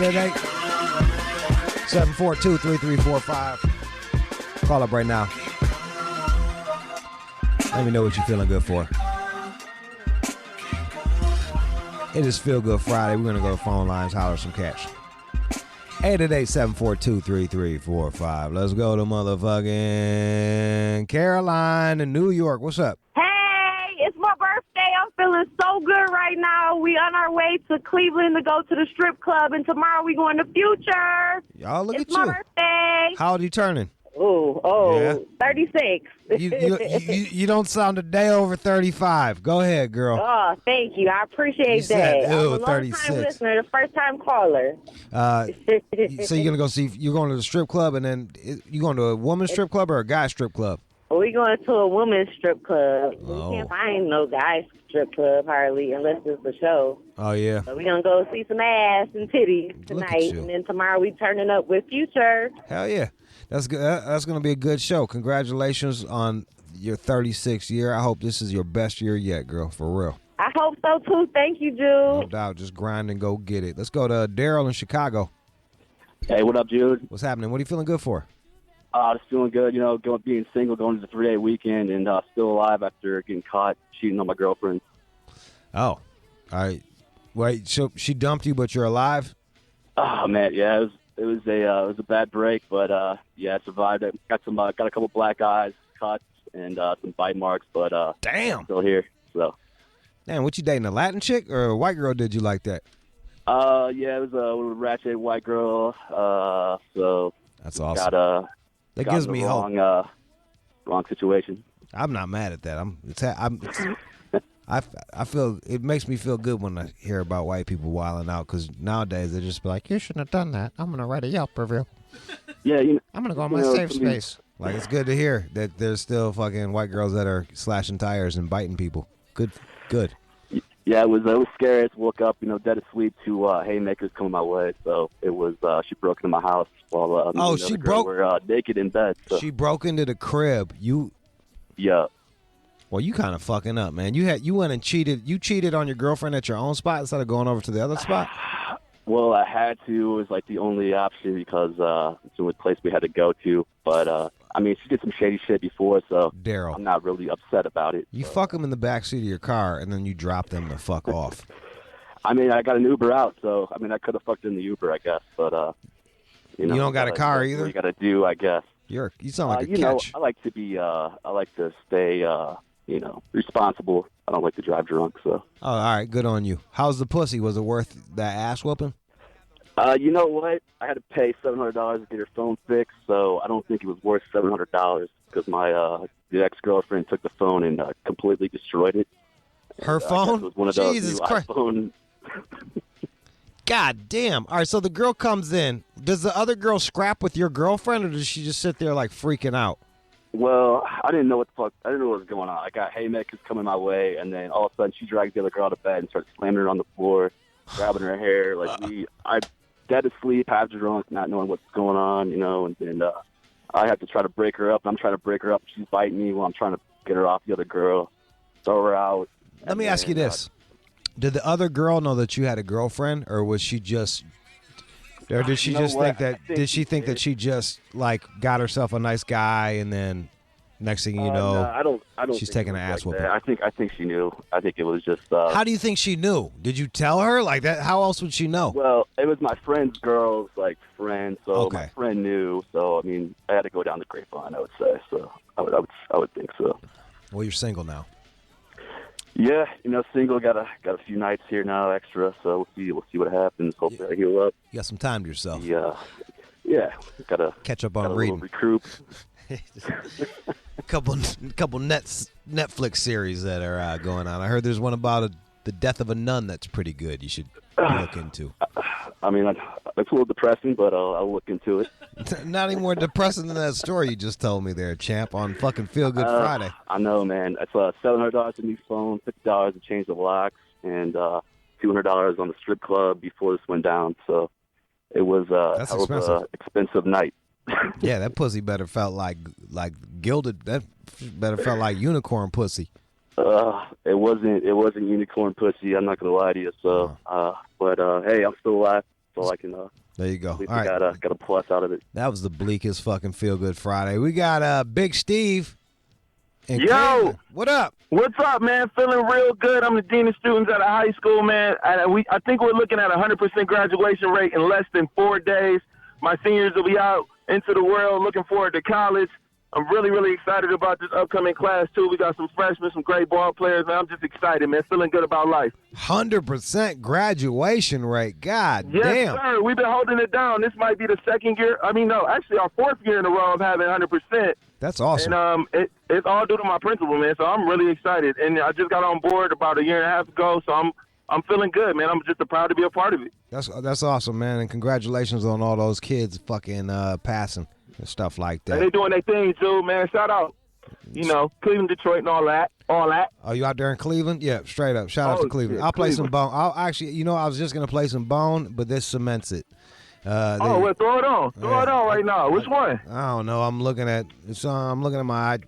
Hey, 742-3345. Call up right now. Let me know what you're feeling good for. It is Feel Good Friday. We're going to go to phone lines, holler some cash. 888-742-3345. Let's go to motherfucking Caroline in New York. What's up? Hey, it's my birthday. I'm feeling so good right now. We on our way to Cleveland to go to the strip club, and tomorrow we going to Future. Y'all look it's at you. It's my birthday. How old are you turning? Yeah. 36. You don't sound a day over 35. Go ahead, girl. Oh, thank you. I appreciate that. I'm a long 36. time listener, the first time caller. So you're going to the strip club, and then you going to a woman's strip club or a guy's strip club? We going to a woman's strip club. Oh. We can't find no guy's strip club hardly unless it's a show. Oh, yeah. So we're going to go see some ass and titties tonight. And then tomorrow we turning up with Future. Hell yeah. That's good. That's going to be a good show. Congratulations on your 36th year. I hope this is your best year yet, girl, for real. I hope so, too. Thank you, Jude. No doubt. Just grind and go get it. Let's go to Daryl in Chicago. Hey, what up, Jude? What's happening? What are you feeling good for? Just feeling good, being single, going to the 3-day weekend, and still alive after getting caught cheating on my girlfriend. Oh, all right. Wait, so she dumped you, but you're alive? Oh man, yeah, it was a bad break, but I survived it. Got a couple black eyes, cuts, and some bite marks, but damn, still here. So, damn, what you dating, a Latin chick or a white girl? Did you like that? Yeah, it was a ratchet white girl. So that's awesome. That gives me hope. Wrong situation. I'm not mad at that. I feel it makes me feel good when I hear about white people wilding out, because nowadays they just be like, you shouldn't have done that. I'm gonna write a Yelp review. Yeah, I'm gonna go on my safe space. Like, it's good to hear that there's still fucking white girls that are slashing tires and biting people. Good. Yeah, it was scary. I just woke up, dead asleep to haymakers coming my way. So it was she broke into my house while she were naked in bed. So. She broke into the crib. Yeah. Well, you kind of fucking up, man. You went and cheated. You cheated on your girlfriend at your own spot instead of going over to the other spot. Well, I had to. It was like the only option because it's the only place we had to go to. But I mean, she did some shady shit before, so Daryl, I'm not really upset about it. You fuck them in the backseat of your car, and then you drop them the fuck off. I mean, I got an Uber out, so I mean, I could have fucked in the Uber, I guess. But you don't got a car either. What you got to do, I guess. You sound like a catch. I like to be. I like to stay. Responsible. I don't like to drive drunk. So. Oh, all right. Good on you. How's the pussy? Was it worth that ass whooping? You know what? I had to pay $700 to get her phone fixed, so I don't think it was worth $700 because my the ex-girlfriend took the phone and completely destroyed it. Her and, phone? It was one of Jesus those Christ. iPhone. God damn. All right, so the girl comes in. Does the other girl scrap with your girlfriend, or does she just sit there like freaking out? Well, I didn't know what the fuck. I didn't know what was going on. I got haymakers coming my way, and then all of a sudden she drags the other girl out of bed and starts slamming her on the floor, grabbing her hair. Like I dead asleep, half drunk, not knowing what's going on, and then I have to try to break her up. I'm trying to break her up. She's biting me while I'm trying to get her off the other girl, throw her out. Let me ask you this. Did the other girl know that you had a girlfriend, or was she just... Or did she just think that? Did she think that she just like got herself a nice guy, and then next thing you know, no, I don't. She's think taking it an was ass like whooping. that. I think she knew. I think it was just. How do you think she knew? Did you tell her like that? How else would she know? Well, it was my friend's girl's friend, so my friend knew. So I mean, I had to go down the grapevine. I would say. So I would think so. Well, you're single now. Yeah, single. Got a few nights here now extra, so we'll see what happens. Hopefully I heal up. You got some time to yourself. Yeah. Gotta catch up on reading. Recruit. couple Netflix series that are going on. I heard there's one about the death of a nun that's pretty good. You should look into. I mean, it's a little depressing, but I'll look into it. Not any more depressing than that story you just told me there, champ, on fucking Feel Good Friday. I know, man. It's $700 a new phone, $50 to change the locks, and $200 on the strip club before this went down. So it was That's hell expensive. of an expensive night. Yeah, that pussy better felt like gilded. That better felt like unicorn pussy. It wasn't unicorn pussy. I'm not gonna lie to you. So, but hey, I'm still alive. So I can. There you go. At least All I right. got a plus out of it. That was the bleakest fucking Feel Good Friday. We got Big Steve. in Yo! Cleveland. What up? What's up, man? Feeling real good. I'm the dean of students at a high school, man. I think we're looking at a 100% graduation rate in less than 4 days. My seniors will be out into the world, looking forward to college. I'm really, really excited about this upcoming class, too. We got some freshmen, some great ball players, man. I'm just excited, man. Feeling good about life. 100% graduation rate. God Yes, damn. sir. We've been holding it down. This might be the second year. I mean, no, actually our fourth year in a row of having 100%. That's awesome. And it's all due to my principal, man. So I'm really excited. And I just got on board about a year and a half ago, so I'm feeling good, man. I'm just proud to be a part of it. That's awesome, man. And congratulations on all those kids fucking passing and stuff like that. And they doing their thing, too, man. Shout out, Cleveland, Detroit, and all that. Are you out there in Cleveland? Yeah, straight up. Shout out to Cleveland. Yeah, I'll play some Cleveland. Bone. I was just going to play some Bone, but this cements it. Well, throw it on. Throw it on right now. Which one? I don't know. I'm looking at my.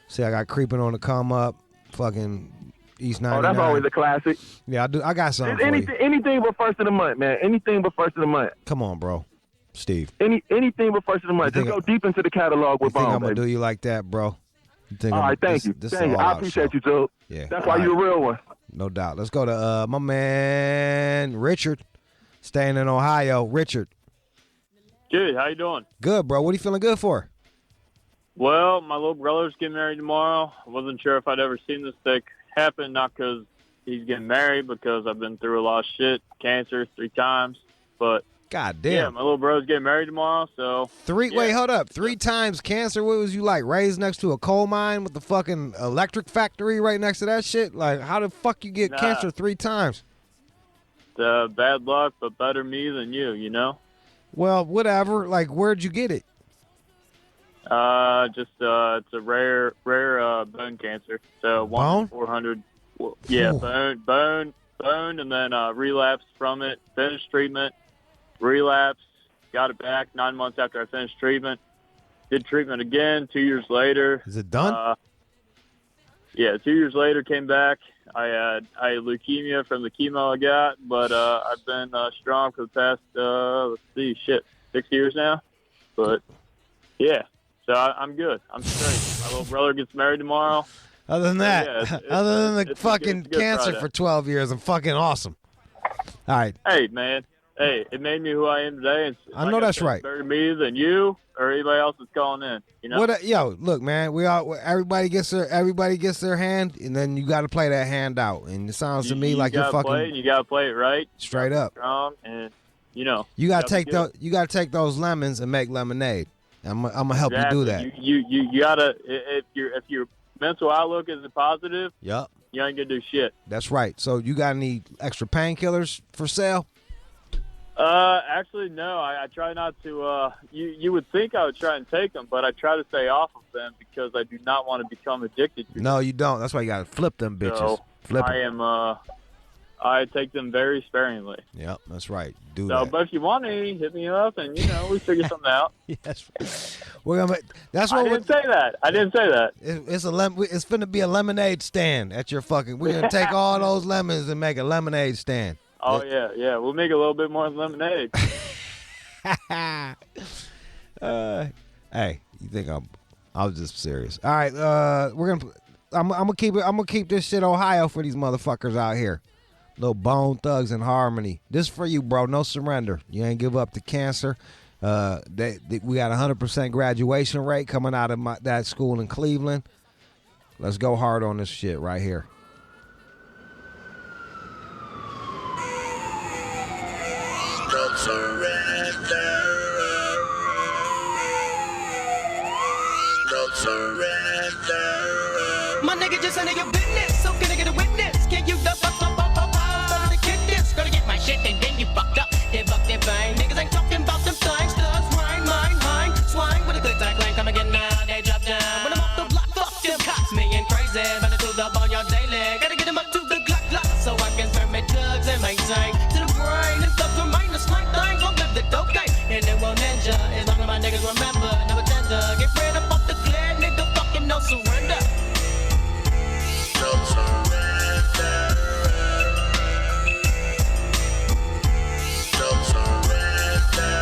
See, I got Creeping on the Come Up, fucking East 99. Oh, that's always a classic. Yeah, I do. I got something for you. Anything but first of the month, man. Anything but first of the month. Come on, bro. Steve. Anything but first of the month. Just go deep into the catalog with You think Bone, I'm going to baby. do you like that, bro? All right, thank you. Thank you. I appreciate you, Joe. Yeah. That's why you're a real one. No doubt. Let's go to my man Richard, staying in Ohio. Richard. Good. How you doing? Good, bro. What are you feeling good for? Well, my little brother's getting married tomorrow. I wasn't sure if I'd ever seen this thing happen, not because he's getting married, because I've been through a lot of shit, cancer 3 times. But God damn. yeah, my little brother's getting married tomorrow, so Wait, hold up. 3 times cancer. What was you like? Raised next to a coal mine with the fucking electric factory right next to that shit? Like, how the fuck you get cancer 3 times? bad luck, but better me than you, you know? Well, whatever. Like, where'd you get it? It's a rare bone cancer. So 1 in 400. Yeah, boned, and then relapsed from it. Finished treatment, relapsed, got it back 9 months after I finished treatment. Did treatment again 2 years later. Is it done? Yeah, 2 years later, came back. I had leukemia from the chemo I got, but I've been strong for the past, 6 years now. But, yeah, so I'm good. I'm straight. My little brother gets married tomorrow. Other than that, other than the fucking it's a good cancer Friday. for 12 years, I'm fucking awesome. All right. Hey, man. Hey, it made me who I am today. And I know that's right. Better me than you or anybody else that's calling in. You know. Yo, look, man. Everybody gets their hand, and then you got to play that hand out. And it sounds to me like you're fucking. Play, you gotta play it right. Straight up. Strong, and you gotta take those lemons and make lemonade. I'm gonna help you do that. You gotta if your mental outlook is positive. Yup. You ain't gonna do shit. That's right. So you got any extra painkillers for sale? Actually, no. I try not to. You would think I would try and take them, but I try to stay off of them because I do not want to become addicted to them. No, you don't. That's why you got to flip them bitches. So Flip 'em. I am. I take them very sparingly. Yep, that's right. Do So, that. but if you want any, hit me up, and we figure something out. Yes. We're gonna. That's what I didn't say that. I didn't say that. It's finna be a lemonade stand at your fucking. We're gonna take all those lemons and make a lemonade stand. Oh yeah. We'll make a little bit more lemonade. Hey, you think I was just serious? All right, I'm gonna keep this shit Ohio for these motherfuckers out here. Little Bone Thugs and Harmony. This for you, bro. No surrender. You ain't give up to cancer. We got 100% graduation rate coming out of that school in Cleveland. Let's go hard on this shit right here. Don't surrender. Don't surrender. My nigga just under your business, so can I get a witness? Can you started to kid this? Gonna get my shit and then you fucked up. They fucked their brain. Niggas ain't talking about them things. Thugs, mine. Swine with a good time clang. Come again now, they drop down. When I'm off the block, fuck them cops. Me and crazy, better do the ball y'all daily. Gotta get them up to the Glock, so I can serve me drugs and maintain. To the brain, and stuff remain the slang thing. Gon' live the dope game, and it won't ninja. As long as my niggas remember, never tender. Get rid up off the clear, nigga, fucking no surrender. Don't surrender. Don't surrender.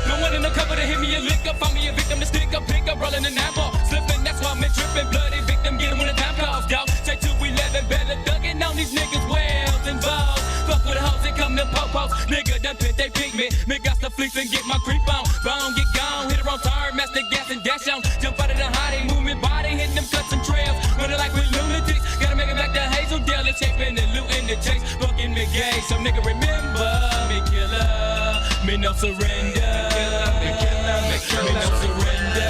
No one in the cover to hit me a lick up, find me a victim to stick up, pick up, rolling an apple. Slipping, that's why I'm tripping, bloody victim, get him when the time calls, dog. Say 211, better ducking on these niggas, wells involved. Fuck with the hoes and come to po-pos. Nigga, done pit, they pick me. Me got the fleece and get my creep on. Bone, get gone, hit it on tire, master gas and dash on. Jump out of the hottie, moving body, hitting them cuts and trails. Running like we lunatics, gotta make it back to Hazeldale, escaping and looting the chase. Fucking me gay, so nigga remember me killer, me no surrender. Me killer, me no surrender.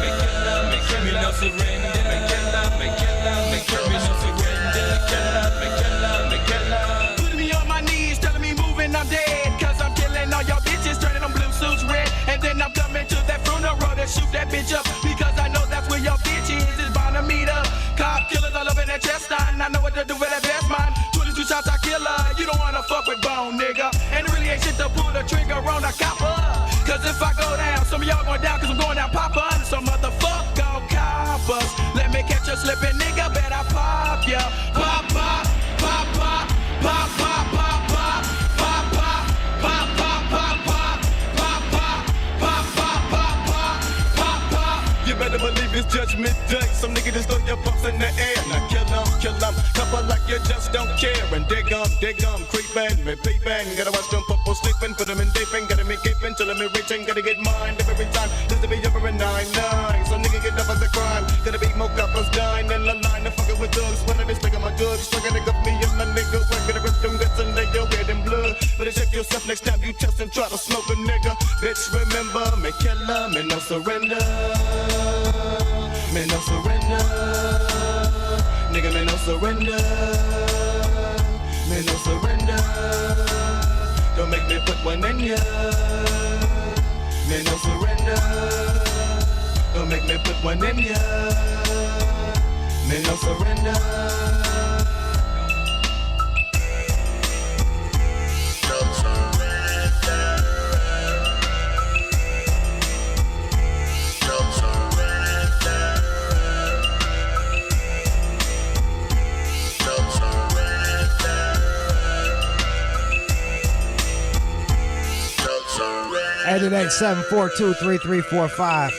Me killer, me no surrender. Me killer, me no surrender. Me killer. Putting me on my knees, telling me moving, I'm dead. Cause I'm killing all y'all bitches, turning them blue suits red. And then I'm coming to that funeral to shoot that bitch up. Because I know that's where your bitch is bound to meet up. Cop killers all up in that chest line. I know what to do with that best mine. 22 shots, I kill her. You don't wanna fuck with Bone, nigga. And it really ain't shit to pull the trigger on a copper. Cause if I go down, some of y'all going down, cause I'm going down Papa. And some motherfucker gon' cop us. Let me catch you slipping, nigga, bet I pop ya. Pop, pop, pop, pop, pop, pop, pop, pop, pop, pop, pop, pop, pop, pop, pop, pop, pop, pop, pop, pop. You better believe it's judgment day. Some nigga just throw your pumps in the air. Now kill 'em. Couple like you just don't care. And dig 'em, creepin', me peepin'. Gotta watch them purple sleepin', put 'em in deepin'. Gotta me keepin', till me reachin'. Gotta get mine every time. Just to be over in 9-9. So nigga get up as a crime. Gotta be more coppers dying in the line. And fuckin' with thugs. When I be sticking my goods. Struggling to get me and my niggas. We're gonna rip them guts and lay your head in blood. Better check yourself next time you test and try to smoke a nigga. Bitch, remember, me killer, me no surrender. Me no surrender. Nigga, me no surrender. Me no surrender. Don't make me put one in ya. Me no surrender. Don't make me put one in ya. Me no surrender. 888-742-3345.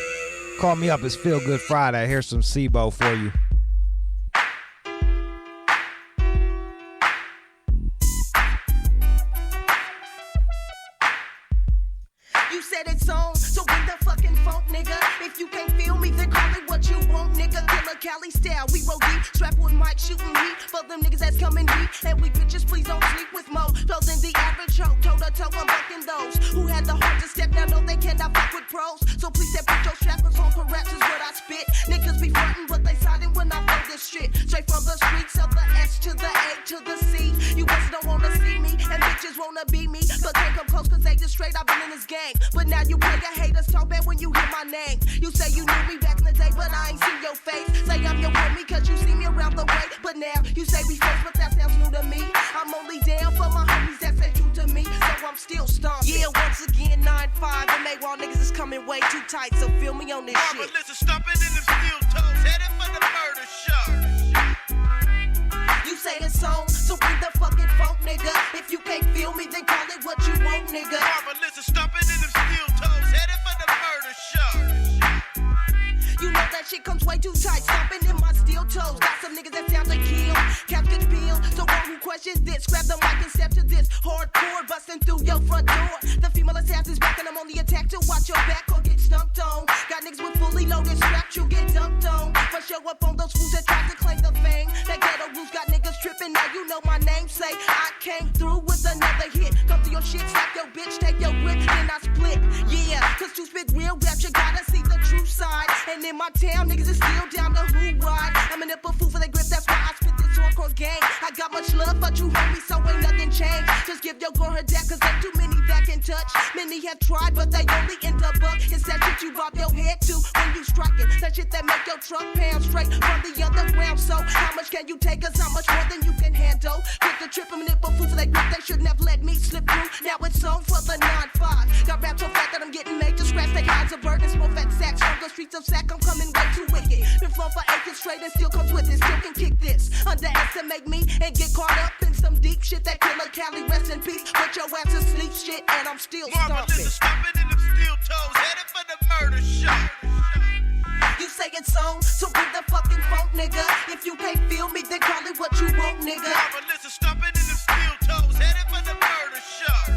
Call me up. It's Feel Good Friday. Here's some SIBO for you. You said it's on, so bring the fucking funk, nigga. If you can't feel me, then call it what you want, nigga. Killer Cali style, we roll deep, strap with mic, shooting heat. For them niggas that's coming deep, and we bitches, please don't sleep with mo. Flow than the average hoe, toe to toe, I'm bucking those who had the heart to step down, know they cannot fuck with pros. So please step with your strappers on, raps is what I spit. Niggas be frontin', but they siding when I flow this shit. Straight from the streets of the S to the A to the C. You guys don't wanna see me, and bitches wanna be me, but can't come close 'cause they just straight. I've been in this game. But now you play your haters talk bad when you hear my name. You say you knew me back in the day, but I ain't seen your face. Say I'm your homie 'cause you see me around the way. But now you say we friends, but that sounds new to me. I'm only down for my homies that say true to me, so I'm still stomping. Yeah, once again, 9-5. The Maywall niggas is coming way too tight, so feel me on this shit. Listen, stomping in them steel toes, headed for the murder show. You say it's on, so bring the fucking funk, nigga. If you can't feel me, then call it what you want, nigga. Listen, stomping in them steel toes, headed for the murder show. You know that shit comes way too tight, stomping in my steel toes. Got some niggas that sound to kill, Captain Peel. So all who question this, grab the mic and step to this. Hardcore, busting through your front door. The female assassin's back and I'm on the attack to watch your back or get stumped on. Got niggas with fully loaded straps, you get dumped on. For show up on those fools that tried to claim the fame. That ghetto rules got niggas tripping, now you know my name. Say I came through with another hit. Come to your shit, slap your bitch, take your grip, then I split. Yeah, 'cause to spit real rap, you gotta see the true side. And in my town, niggas is still down the who ride. I'm an nipple fool for the grip, that's why I spit this hardcore game. I got much love for you, homie, so ain't nothing changed. Just give your girl her dad, 'cause ain't too many that can touch. Many have tried, but they only end up buck. It's that shit you bob your head to when you strike it. That shit that make your truck pound straight from the underground. So how much can you take us? How much more than you can handle? Quick to trip, I'm a nipple fool for that grip. They shouldn't have let me slip through. Now it's on for the 9-5. Got rap so fat that I'm getting made to scratch. Take eyes of burden, small fat sacks. From the streets of sack, I'm coming way too wicked. Been flown for acres straight and still comes with it. Still can kick this. Underestimate me and get caught up in some deep shit. That Killer Cali, rest in peace. Put your ass to sleep shit, and I'm still stomping. Stomping in them steel toes, headed for the murder show. You say it's on, so bring the fucking funk, nigga. If you can't feel me, then call it what you want, nigga. Listen, stomping in them steel toes, headed for the murder show.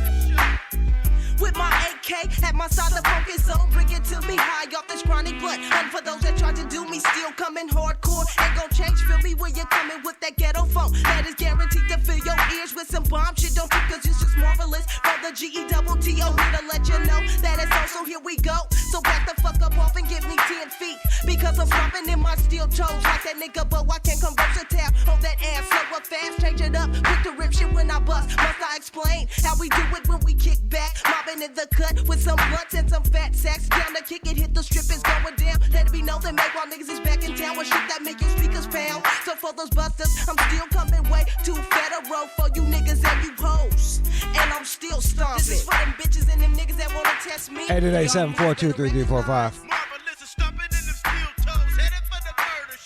With my AK at my side, the focus on. Bring it to me high off this chronic blood. And for those that try to do me, still coming hardcore. Ain't gon' change, feel me when you're coming with that ghetto phone. That is guaranteed to fill your ears with some bomb shit. Don't think 'cause it's just marvelous. From the GETTO, here to let you know that it's also here we go. So back the fuck up off and give me 10 feet. Because I'm stomping in my steel toes. Like that nigga, but I can't come versatile on that ass. Slow up fast, change it up. Quick to rip shit when I bust. Must I explain how we do it when we kick back? Mobbing in the cut with some blunts and some fat sacks. Down to kick it, hit the strip is going down. Let it be known that make while niggas is back in town with shit that make your speakers pound. So for those busters, I'm still coming way too federal for you niggas and you hoes. And I'm still stomping. This is for them bitches and them niggas that wanna test me. 888-742-3345.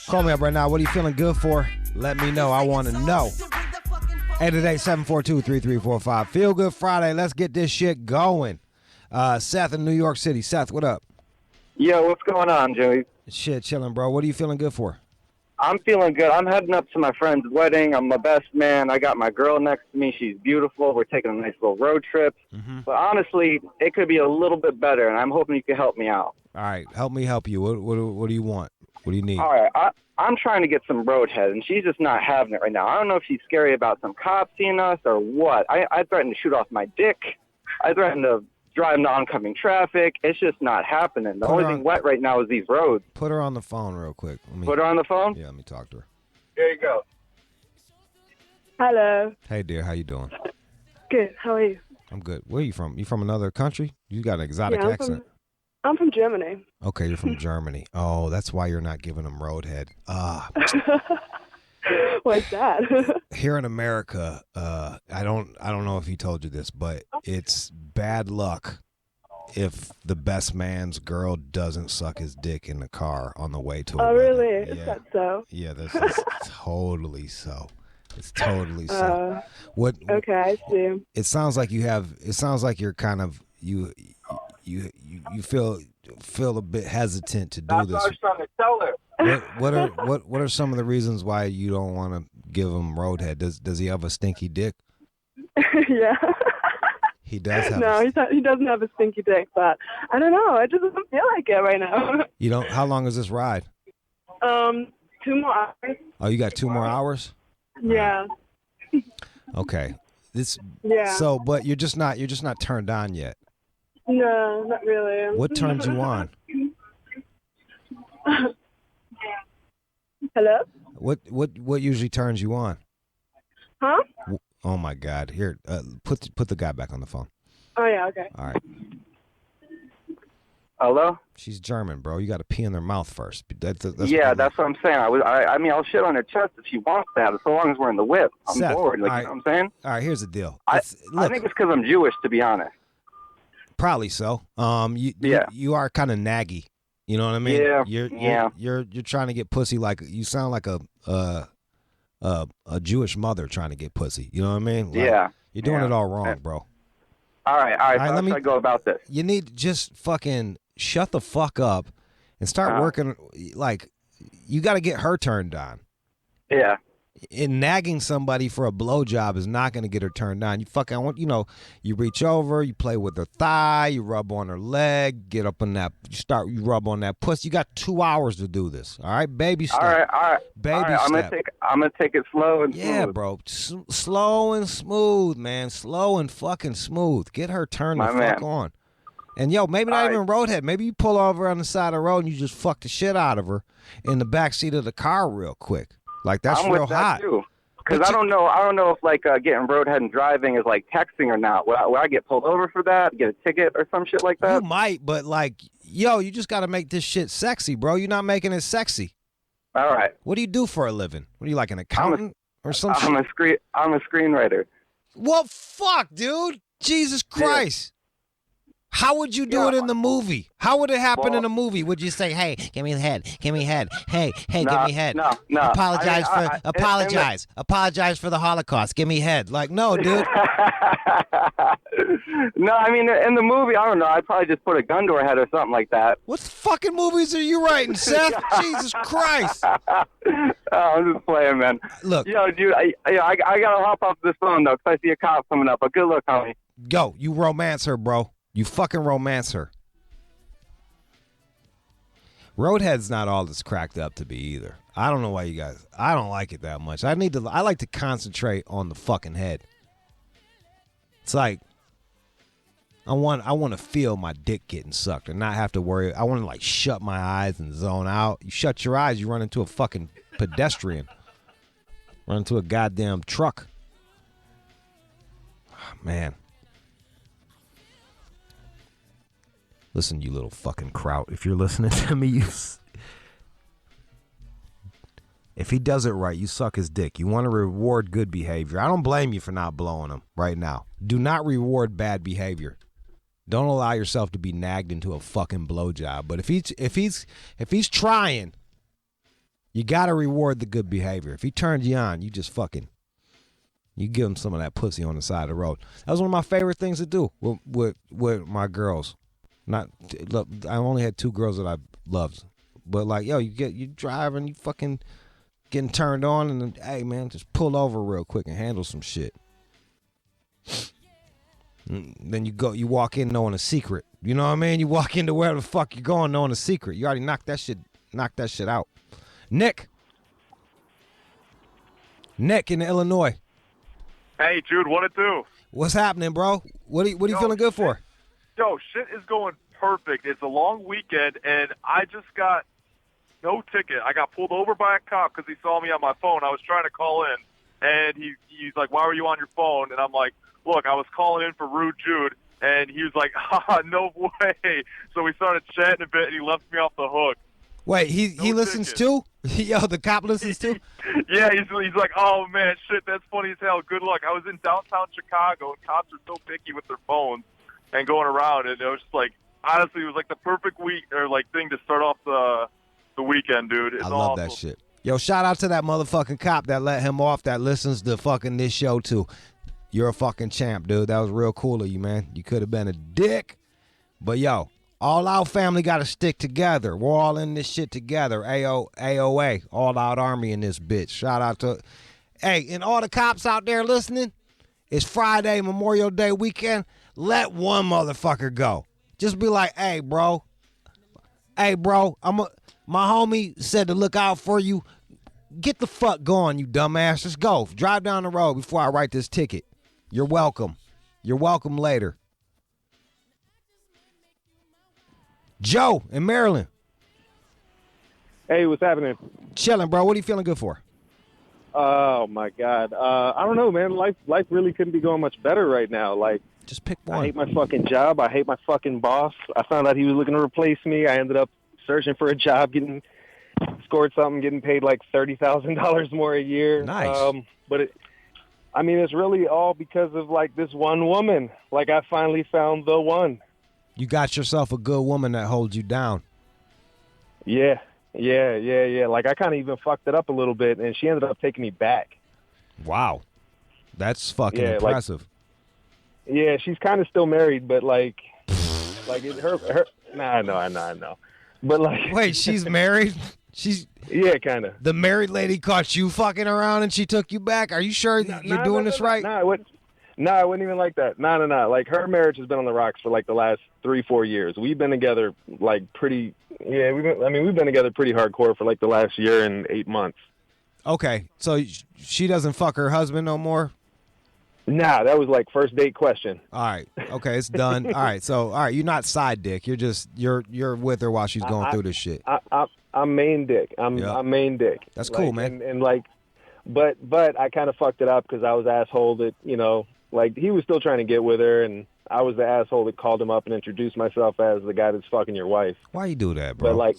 Call me up right now. What are you feeling good for? Let me know. I want to know. 888-742-3345. Feel Good Friday. Let's get this shit going. Seth in New York City. Seth, what up? Yo, what's going on, Joey? Shit, chilling, bro. What are you feeling good for? I'm feeling good. I'm heading up to my friend's wedding. I'm the best man. I got my girl next to me. She's beautiful. We're taking a nice little road trip. But honestly, it could be a little bit better, and I'm hoping you can help me out. All right, help me help you. What do you want? What do you need? All right, I'm trying to get some roadhead, and she's just not having it right now. I don't know if she's scary about some cops seeing us or what. I threatened to shoot off my dick. I threatened to drive into oncoming traffic. It's just not happening. The only thing wet right now is these roads. Put her on the phone real quick. Put her on the phone? Yeah, let me talk to her. There you go. Hello. Hey, dear. How you doing? Good. How are you? I'm good. Where are you from? You from another country? You got an exotic accent. I'm from Germany. Okay, you're from Germany. Oh, that's why you're not giving them roadhead. What's that? Here in America, I don't know if he told you this, but it's bad luck if the best man's girl doesn't suck his dick in the car on the way to a wedding. Really? Is that so? Yeah, this is totally so. It's totally so. Okay, I see. It sounds like you have. It sounds like you're kind of you feel a bit hesitant to do That's this. what I was trying to tell her. What are some of the reasons why you don't want to give him roadhead? Does he have a stinky dick? Yeah. He does have. No, he doesn't have a stinky dick, but I don't know. I just don't feel like it right now. You don't. How long is this ride? 2 more hours. Oh, you got 2 more hours. Yeah. Okay. Yeah. So, but you're just not turned on yet. No, not really. What turns you on? Hello? What usually turns you on? Huh? Oh my God! Here, put the guy back on the phone. Oh yeah, okay. All right. Hello? She's German, bro. You got to pee in their mouth first. That's That's what I'm saying. I mean, I'll shit on her chest if she wants that, so long as we're in the whip. I'm Seth, bored. Like, all right. you know what I'm saying? All right, here's the deal. I Look, think it's because I'm Jewish, to be honest. probably so. You are kind of naggy. You know what I mean? Yeah. You're trying to get pussy like you sound like a Jewish mother trying to get pussy. You know what I mean? Like, Yeah. You're doing it all wrong, bro. All right. All right, How should I go about this? You need to just fucking shut the fuck up and start working. Like, you got to get her turned on. Yeah. And nagging somebody for a blowjob is not going to get her turned on. You reach over, you play with her thigh, you rub on her leg, get up on that, you rub on that pussy. You got 2 hours to do this. All right, baby step. All right. Baby step. I'm gonna take it slow and smooth. Yeah, bro. Slow and smooth, man. Slow and fucking smooth. Get her turned the fuck on. And maybe not even roadhead. Maybe you pull over on the side of the road and you just fuck the shit out of her in the back seat of the car real quick. Like, that's real hot. Because I don't know if like getting roadhead and driving is like texting or not. Will I get pulled over for that? Get a ticket or some shit like that? You might, but like, you just got to make this shit sexy, bro. You're not making it sexy. All right. What do you do for a living? What are you, like an accountant or something? I'm a screenwriter. Well, fuck, dude. Jesus Christ. How would you do it in the movie? How would it happen in a movie? Would you say, "Hey, give me the head, give me head, hey, give me head"? No. Apologize for the Holocaust. Give me head. Like, no, dude. No, I mean, in the movie, I don't know. I'd probably just put a gun to her head or something like that. What fucking movies are you writing, Seth? Jesus Christ. I'm just playing, man. Look. Dude, I gotta hop off this phone though, because I see a cop coming up. But good luck, homie. Go. You romance her, bro. You fucking romance her. Roadhead's not all it's cracked up to be either. I don't know why you guys. I don't like it that much. I like to concentrate on the fucking head. It's like I want to feel my dick getting sucked and not have to worry. I want to like shut my eyes and zone out. You shut your eyes, you run into a fucking pedestrian. Run into a goddamn truck. Oh, man. Listen, you little fucking kraut. If you're listening to me, if he does it right, you suck his dick. You want to reward good behavior. I don't blame you for not blowing him right now. Do not reward bad behavior. Don't allow yourself to be nagged into a fucking blowjob. But if he's trying, you gotta reward the good behavior. If he turns you on, you give him some of that pussy on the side of the road. That was one of my favorite things to do with my girls. Look, I only had 2 girls that I loved, but like, you driving, you fucking getting turned on, and then, hey man, just pull over real quick and handle some shit. Then you walk in knowing a secret. You know what I mean? You walk into wherever the fuck you're going knowing a secret. You already knocked that shit out. Nick in Illinois. Hey Jude, what it do? What's happening, bro? What are you feeling good for? Yo, shit is going perfect. It's a long weekend, and I just got no ticket. I got pulled over by a cop because he saw me on my phone. I was trying to call in, and he's like, "Why were you on your phone?" And I'm like, "Look, I was calling in for Rude Jude." And he was like, no way. So we started chatting a bit, and he left me off the hook. Wait, he listens too? Yo, the cop listens too? Yeah, he's like, oh, man, shit, that's funny as hell. Good luck. I was in downtown Chicago, and cops are so picky with their phones and going around. And it was just like, honestly, it was like the perfect week or like thing to start off the weekend, dude. It's I love that shit. Yo, shout out to that motherfucking cop that let him off that listens to fucking this show too. You're a fucking champ, dude. That was real cool of you, man. You could have been a dick, But yo, all out family got to stick together. We're all in this shit together. AOA, all out army in this bitch. Shout out to, hey, and all the cops out there listening. It's Friday, Memorial Day weekend. Let one motherfucker go. Just be like, hey, bro, my homie said to look out for you. Get the fuck going, you dumbass. Just go. Drive down the road before I write this ticket. You're welcome. You're welcome later. Joe in Maryland. Hey, what's happening? Chilling, bro. What are you feeling good for? Oh my God. I don't know, man. Life really couldn't be going much better right now. Like, just pick one. I hate my fucking job. I hate my fucking boss. I found out he was looking to replace me. I ended up searching for a job, getting paid like $30,000 more a year. Nice. But it's really all because of like this one woman. Like, I finally found the one. You got yourself a good woman that holds you down. Yeah. Like, I kind of even fucked it up a little bit, and she ended up taking me back. Wow. That's fucking impressive. Yeah, she's kind of still married, but like her. Nah, I know. But like, wait, she's married? Yeah, kind of. The married lady caught you fucking around and she took you back? Are you sure you're doing this right? I wouldn't even like that. No. Like, her marriage has been on the rocks for like the last 3-4 years. We've been together like we've been together pretty hardcore for like the last year and 8 months. Okay, so she doesn't fuck her husband no more? Nah, that was like first date question. All right. Okay, it's done. All right, you're not side dick. You're just you're with her while she's going through this shit. I'm main dick. I'm main dick. That's cool, man. And like, but I kind of fucked it up because I was asshole that, like, he was still trying to get with her, and I was the asshole that called him up and introduced myself as the guy that's fucking your wife. Why you do that, bro? But like,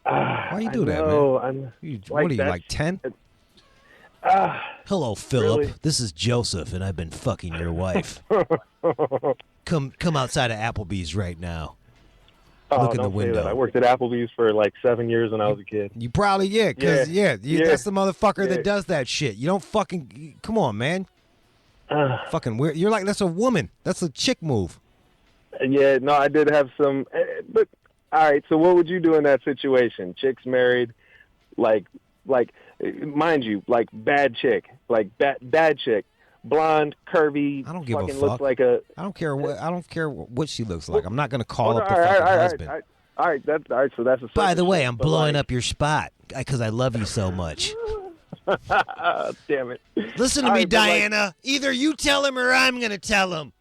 why you do that, man? What are you, like 10? Hello, Philip. Really? This is Joseph, and I've been fucking your wife. Come outside of Applebee's right now. Look in the window. Say that. I worked at Applebee's for like 7 years when I was a kid. You probably, that's the motherfucker that does that shit. You don't fucking, come on, man. Fucking weird. You're like, that's a woman. That's a chick move. Yeah, no, I did have some, but all right. So what would you do in that situation? Chick's married, like, mind you, like bad chick, blonde, curvy. I don't give a fuck. Looks like a. I don't care what she looks like. I'm not gonna call up the fucking husband. All right. So that's a. By the way, I'm blowing up your spot because I love you so much. Damn it! Listen to me, Diana. Either you tell him or I'm gonna tell him.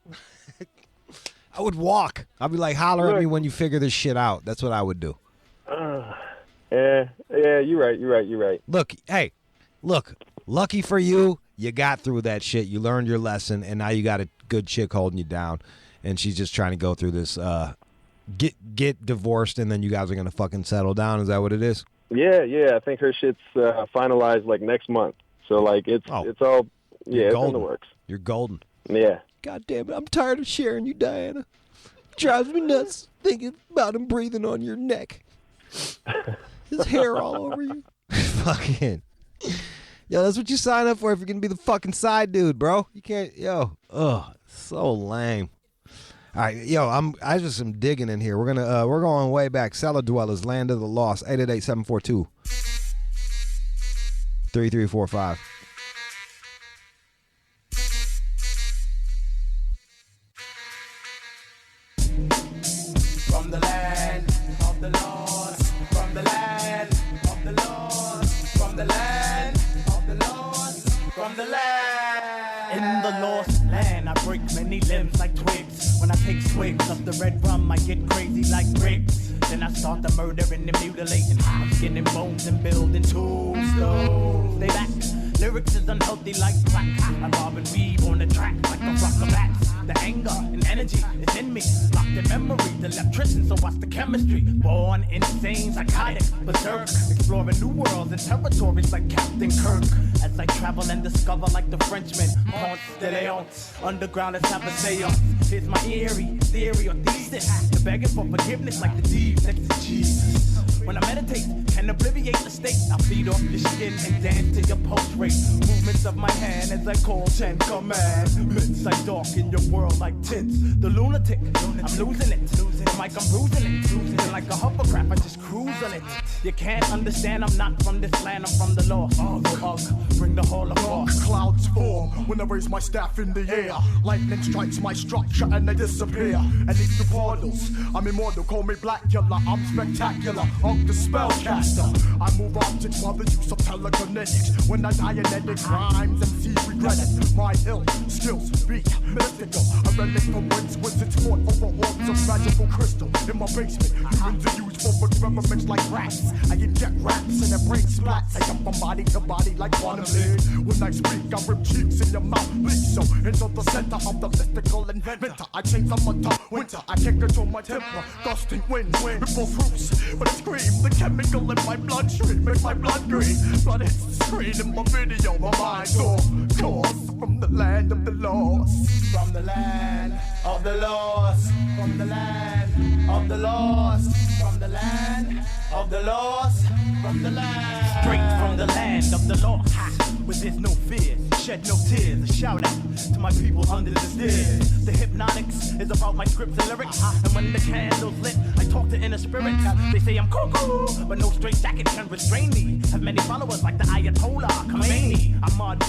I would walk. I'd be like, holler at me when you figure this shit out. That's what I would do. Yeah, you're right. Look, lucky for you, you got through that shit. You learned your lesson, and now you got a good chick holding you down, and she's just trying to go through this, get divorced, and then you guys are going to fucking settle down. Is that what it is? Yeah. I think her shit's finalized like next month. So like it's all, it's in the works. You're golden. Yeah. God damn it, I'm tired of sharing you, Diana. Drives me nuts thinking about him breathing on your neck. His hair all over you. Fucking. Yo, that's what you sign up for if you're going to be the fucking side dude, bro. You can't, so lame. All right, I just am digging in here. We're going way back. Cellar Dwellers, Land of the Lost, 888-742-3345. From the land of the lost, from the land of the lost, from the land of the lost, from the land. In the lost land, I break many limbs like twigs. When I take swigs of the red rum, I get crazy like Griggs. Then I start the murdering and mutilating. I'm skinning bones and building tombstones. Stay back. Lyrics is unhealthy like crack. I bob and weave on the track like a flock of bats. The anger and energy is in me. Locked in memory, the electrician, so what's the chemistry? Born insane, psychotic, berserk. Exploring new worlds and territories like Captain Kirk. As I travel and discover like the Frenchman. Ponce de Leon, underground, let's have a seance. Here's my eerie theory or thesis. The begging for forgiveness like the thieves next to Jesus. when I meditate, can obliviate the state. I feed off your skin and dance to your pulse rate. Movements of my hand as I call 10 commandments. I darken your world like tints. The lunatic, I'm losing it. The mic, I'm bruising it. Cruising like a hovercraft, I just cruise on it. You can't understand, I'm not from this land, I'm from the lost. Bring the Holocaust. Clouds form when I raise my staff in the air. Lightning strikes my structure and they disappear. And leave the portals. I'm immortal, call me Blackula. I'm spectacular, the spellcaster. I move objects while the use of telekinetics. When I Dianetic rhymes, MC regret it. My ill skills be mystical. A relic from whence it's fought over orbs of magical crystal. In my basement, humans are used for experiments like rats. I inject raps and their brain splats. I jump from body to body like quantum lead. When I speak, I rip cheeks in your mouth. Bleed so into the center of the mystical inventor. I change summer to winter. I can't control my temper. Gusting winds, ripple fruits. But I scream, the chemical in my bloodstream makes my blood green. Blood hits the screen in my video. My mind's off course from the land of the lost. From the land of the lost. From the land of the lost. From the land of the lost. From the land. Straight from the land of the lost. Where there's no fear, shed no tears. A shout out to my people under the stairs. The hypnotics is about my scripts and lyrics. And when the candle's lit, I talk to inner spirits. They say I'm cuckoo, but no straight jacket can restrain me. Have many followers like the Ayatollah Khomeini. I'm mud,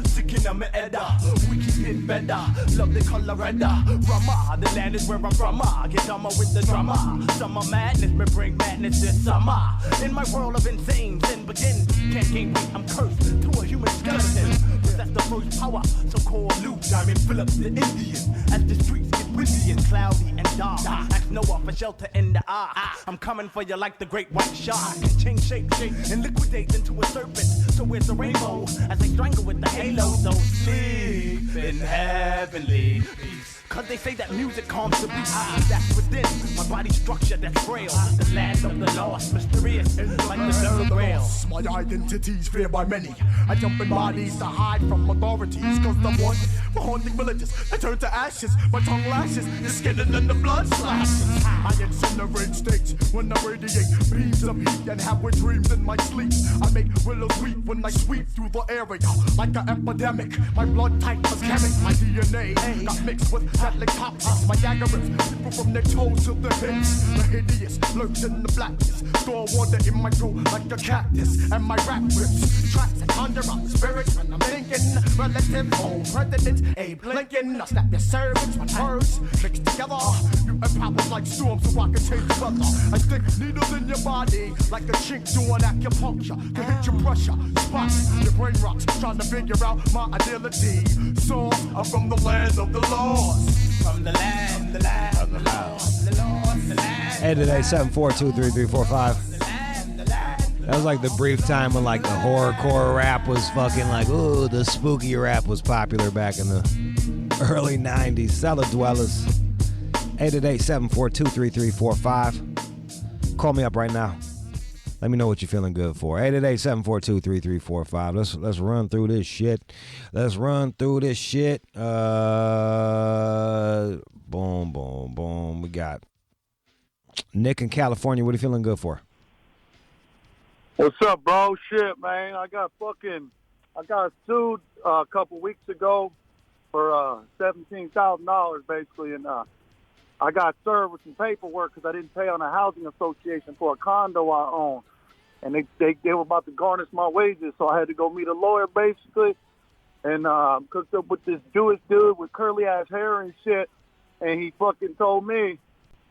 sick in my edda. We keep it better, love the color redder. Rama, the land is where I'm from. Get dumber with the drama. Summer madness, me bring madness this summer. In my world of insane, sin begins. Can't gain weight, I'm cursed to a human skeleton. Possess the first power, so-called Luke Diamond Phillips the Indian. As the streets get windy and cloudy and dark, ask Noah for shelter in the ark. I'm coming for you like the great white shark. Change shape and liquidate into a serpent. So where's the rainbow? As I strangle with the halo, so sleep in heavenly peace. Cause they say that music calms the beast. That's within my body structure that's frail. The land of the lost, mysterious, like the third rail. My identity's feared by many. I jump in bodies to hide from authorities. Cause the one for haunting villages, they turn to ashes. My tongue lashes, your skin and then the blood slashes. I incinerate states when I radiate beams of heat and have with dreams in my sleep. I make willows weep when I sweep through the area like an epidemic. My blood type was chemic, my DNA got mixed with deadly toxics. My dagger rips people from their toes to the hips. The hideous lurks in the blackness. Store water in my throat like a cactus. And my rap rips tracks and conjure up spirits when I'm thinking. Relative old President Abe Lincoln. I snap your servants when words mixed together. You have powers like storms so I can change the weather. I stick needles in your body like a chink doing acupuncture. To hit your pressure, spots your brain rocks. Trying to figure out my identity. So I'm from the land of the lost. From the land of the lost, the lost, the land. 888-742-3345. That was like the brief time when like the horrorcore rap was fucking like, ooh, the spooky rap was popular back in the early 90s. Cellar Dwellers. 888-742-3345. Call me up right now. Let me know what you're feeling good for. 888-742-3345. Let's run through this shit. Let's run through this shit. Boom, boom, boom. We got Nick in California. What are you feeling good for? What's up, bro? Shit, man. I got sued a couple weeks ago for $17,000 basically, and I got served with some paperwork because I didn't pay on a housing association for a condo I own, and they were about to garnish my wages, so I had to go meet a lawyer basically, and cooked up with this Jewish dude with curly ass hair and shit, and he fucking told me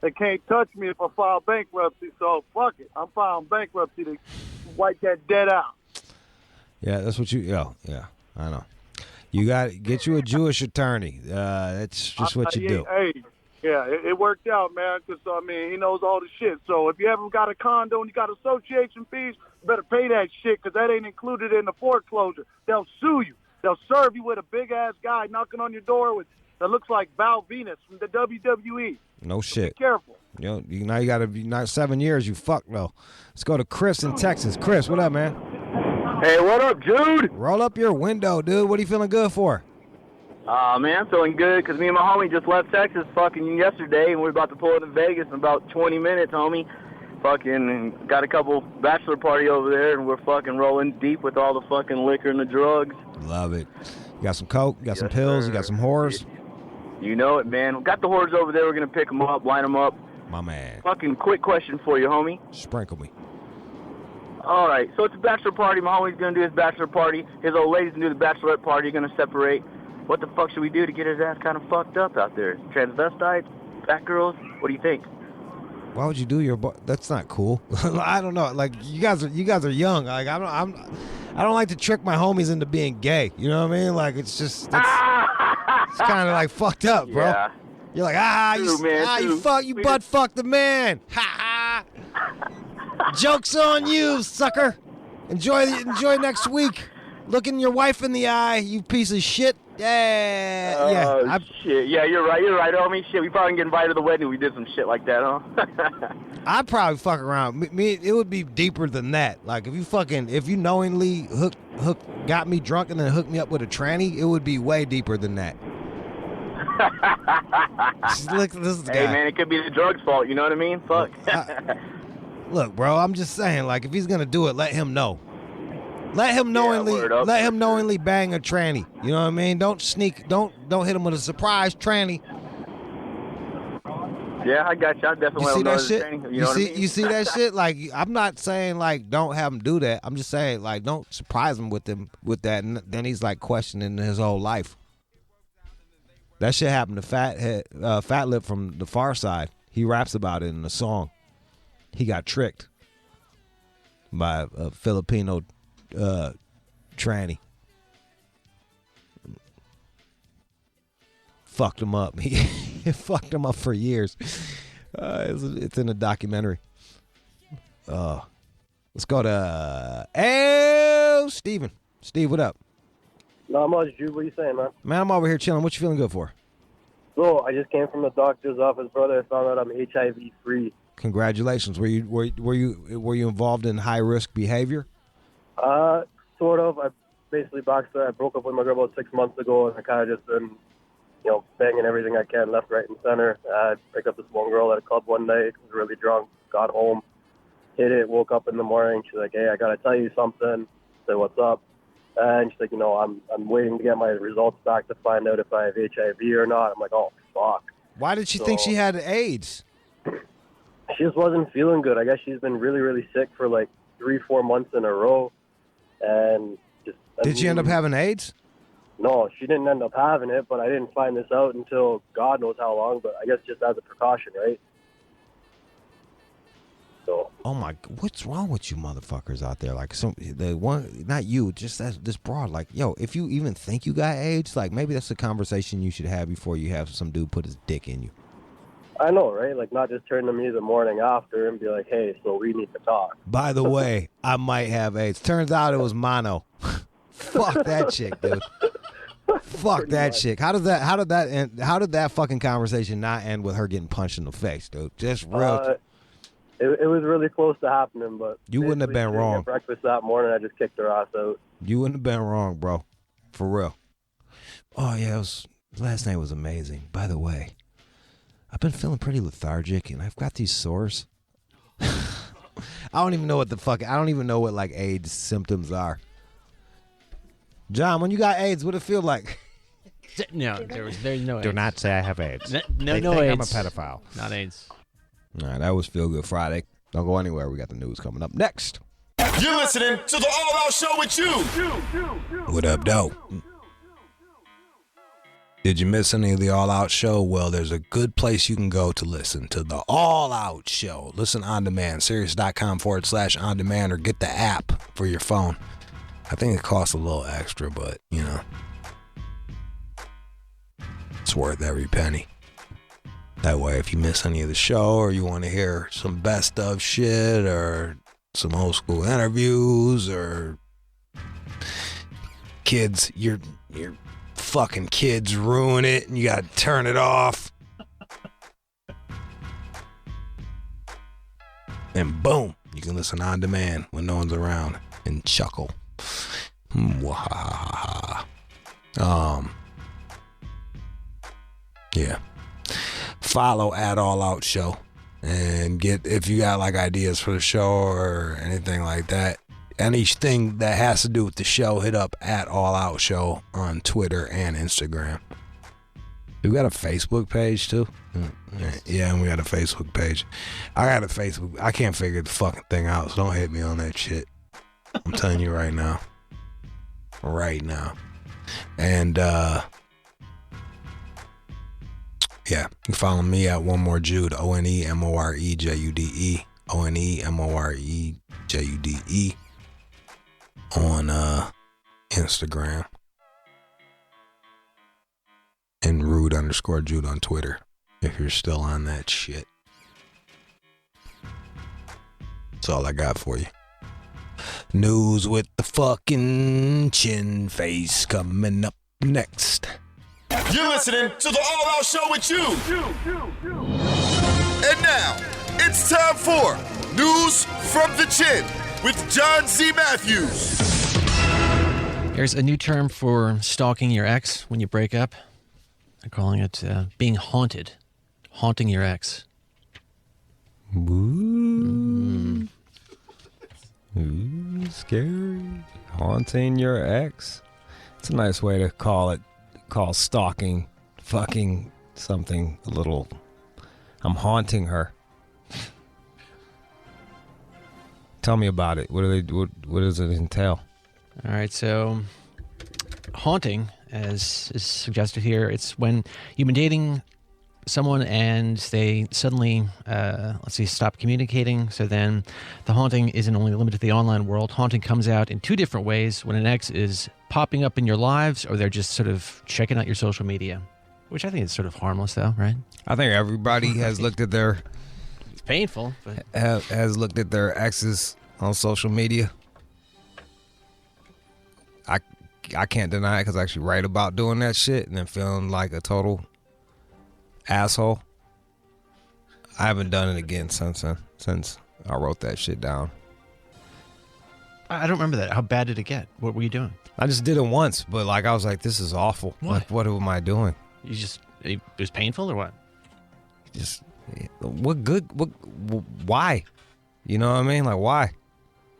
they can't touch me if I file bankruptcy, so fuck it, I'm filing bankruptcy to wipe that debt out. Yeah, that's what yeah, I know. You got to get you a Jewish attorney. That's just what you do. Yeah, it worked out, man, because, I mean, he knows all the shit. So if you haven't got a condo and you got association fees, you better pay that shit because that ain't included in the foreclosure. They'll sue you. They'll serve you with a big-ass guy knocking on your door that looks like Val Venus from the WWE. No shit. Be careful. Now you got to be not 7 years, you fuck, though. Let's go to Chris in Texas. Chris, what up, man? Hey, what up, Jude? Roll up your window, dude. What are you feeling good for? Man, I'm feeling good because me and my homie just left Texas fucking yesterday, and we're about to pull into Vegas in about 20 minutes, homie. fucking got a couple bachelor party over there, and we're fucking rolling deep with all the fucking liquor and the drugs. Love it. You got some coke, you got some pills, you got some whores. You know it, man. We got the whores over there. We're going to pick them up, line them up. My man. Fucking quick question for you, homie. Sprinkle me. All right, so it's a bachelor party. My homie's going to do his bachelor party. His old lady's going to do the bachelorette party. Going to separate. What the fuck should we do to get his ass kind of fucked up out there? Transvestites? Fat girls? What do you think? Why would you do your? That's not cool. I don't know. Like you guys are young. Like I don't like to trick my homies into being gay. You know what I mean? Like it's just it's kind of like fucked up, bro. Yeah. You're like you butt fuck the man. Ha ha. Joke's on you, sucker. Enjoy next week. Looking your wife in the eye, you piece of shit. Yeah. Shit. Yeah, you're right, homie. Shit, we probably can get invited to the wedding if we did some shit like that, huh? I'd probably fuck around. Me, it would be deeper than that. Like if you knowingly got me drunk and then hooked me up with a tranny, it would be way deeper than that. Look, this guy. Hey man, it could be the drugs' fault. You know what I mean? Fuck. Look, bro, I'm just saying. Like if he's gonna do it, let him know. Let him knowingly bang a tranny. You know what I mean? Don't hit him with a surprise tranny. Yeah, I got you. I definitely see that shit? Tranny, you know what I mean? You see that shit? Like I'm not saying like don't have him do that. I'm just saying like don't surprise him with that, and then he's like questioning his whole life. That shit happened to Fat Lip from the Far Side. He raps about it in the song. He got tricked by a Filipino tranny. Fucked him up. He fucked him up for years. It's in a documentary. Let's go to Steven. Steve, what up? Not much, Jude. What are you saying, man? Man, I'm over here chilling. What you feeling good for? So I just came from the doctor's office, brother. I found out I'm HIV free. Congratulations. Were you involved in high risk behavior? Sort of. I basically I broke up with my girl about 6 months ago, and I kind of just been, banging everything I can, left, right, and center. I picked up this one girl at a club one night. Was really drunk. Got home, hit it. Woke up in the morning. She's like, "Hey, I gotta tell you something." I said, "What's up?" And she's like, I'm waiting to get my results back to find out if I have HIV or not. I'm like, oh, fuck. Why did she think she had AIDS? She just wasn't feeling good. I guess she's been really, really sick for like 3-4 months in a row. And Did she end up having AIDS? No, she didn't end up having it, but I didn't find this out until God knows how long, but I guess just as a precaution, right? So. Oh my! What's wrong with you, motherfuckers out there? Like not you, just this broad. Like, yo, if you even think you got AIDS, like maybe that's a conversation you should have before you have some dude put his dick in you. I know, right? Like, not just turn to me the morning after and be like, "Hey, so we need to talk." By the way, I might have AIDS. Turns out it was mono. Fuck that chick, dude. Fuck that chick. How did that fucking conversation not end with her getting punched in the face, dude? Just real. It was really close to happening, but you wouldn't have been wrong. At breakfast that morning, I just kicked her ass out. You wouldn't have been wrong, bro. For real. Oh yeah, last night was amazing. By the way, I've been feeling pretty lethargic, and I've got these sores. I don't even know what like AIDS symptoms are. John, when you got AIDS, what it feel like? No, there's no AIDS. Do not say I have AIDS. No AIDS. I'm a pedophile. Not AIDS. All right, that was Feel Good Friday. Don't go anywhere. We got the news coming up next. You're listening to the All Out Show with you. What up, though? Did you miss any of the All Out Show? Well, there's a good place you can go to listen to the All Out Show. Listen on demand, Sirius.com/on demand, or get the app for your phone. I think it costs a little extra, but, it's worth every penny. That way, if you miss any of the show or you want to hear some best of shit or some old school interviews or kids, your fucking kids ruin it and you got to turn it off. And boom, you can listen on demand when no one's around and chuckle. Yeah. Follow @All Out Show And get, if you got like ideas for the show or anything like that, anything that has to do with the show, hit up at All Out Show on Twitter and Instagram. We got a Facebook page too. Yeah, and we got a Facebook page. I got a Facebook. I can't figure the fucking thing out, so don't hit me on that shit. I'm telling you right now. Right now. And yeah, you can follow me at One More Jude, ONEMOREJUDE, ONEMOREJUDE on Instagram. And Rude_Jude on Twitter, if you're still on that shit. That's all I got for you. News with the fucking chin face coming up next. You're listening to the All Out Show with you. And now, it's time for News from the Chin with John Z. Matthews. There's a new term for stalking your ex when you break up. They're calling it being haunted. Haunting your ex. Ooh. Ooh, scary. Haunting your ex. It's a nice way to call it. Call stalking fucking something a little. I'm haunting her. Tell me about it. What does it entail? All right, so haunting, as is suggested here, it's when you've been dating someone and they suddenly, stop communicating. So then the haunting isn't only limited to the online world. Haunting comes out in two different ways: when an ex is popping up in your lives, or they're just sort of checking out your social media, which I think is sort of harmless, though, right? I think everybody has looked at their. It's painful, but has looked at their exes on social media. I can't deny it because I actually write about doing that shit and then feeling like a total asshole. I haven't done it again since I wrote that shit down. I don't remember that. How bad did it get? What were you doing? I just did it once, but like I was like, this is awful. What? Like, what am I doing? It was painful or what? Just why? You know what I mean? Like, why?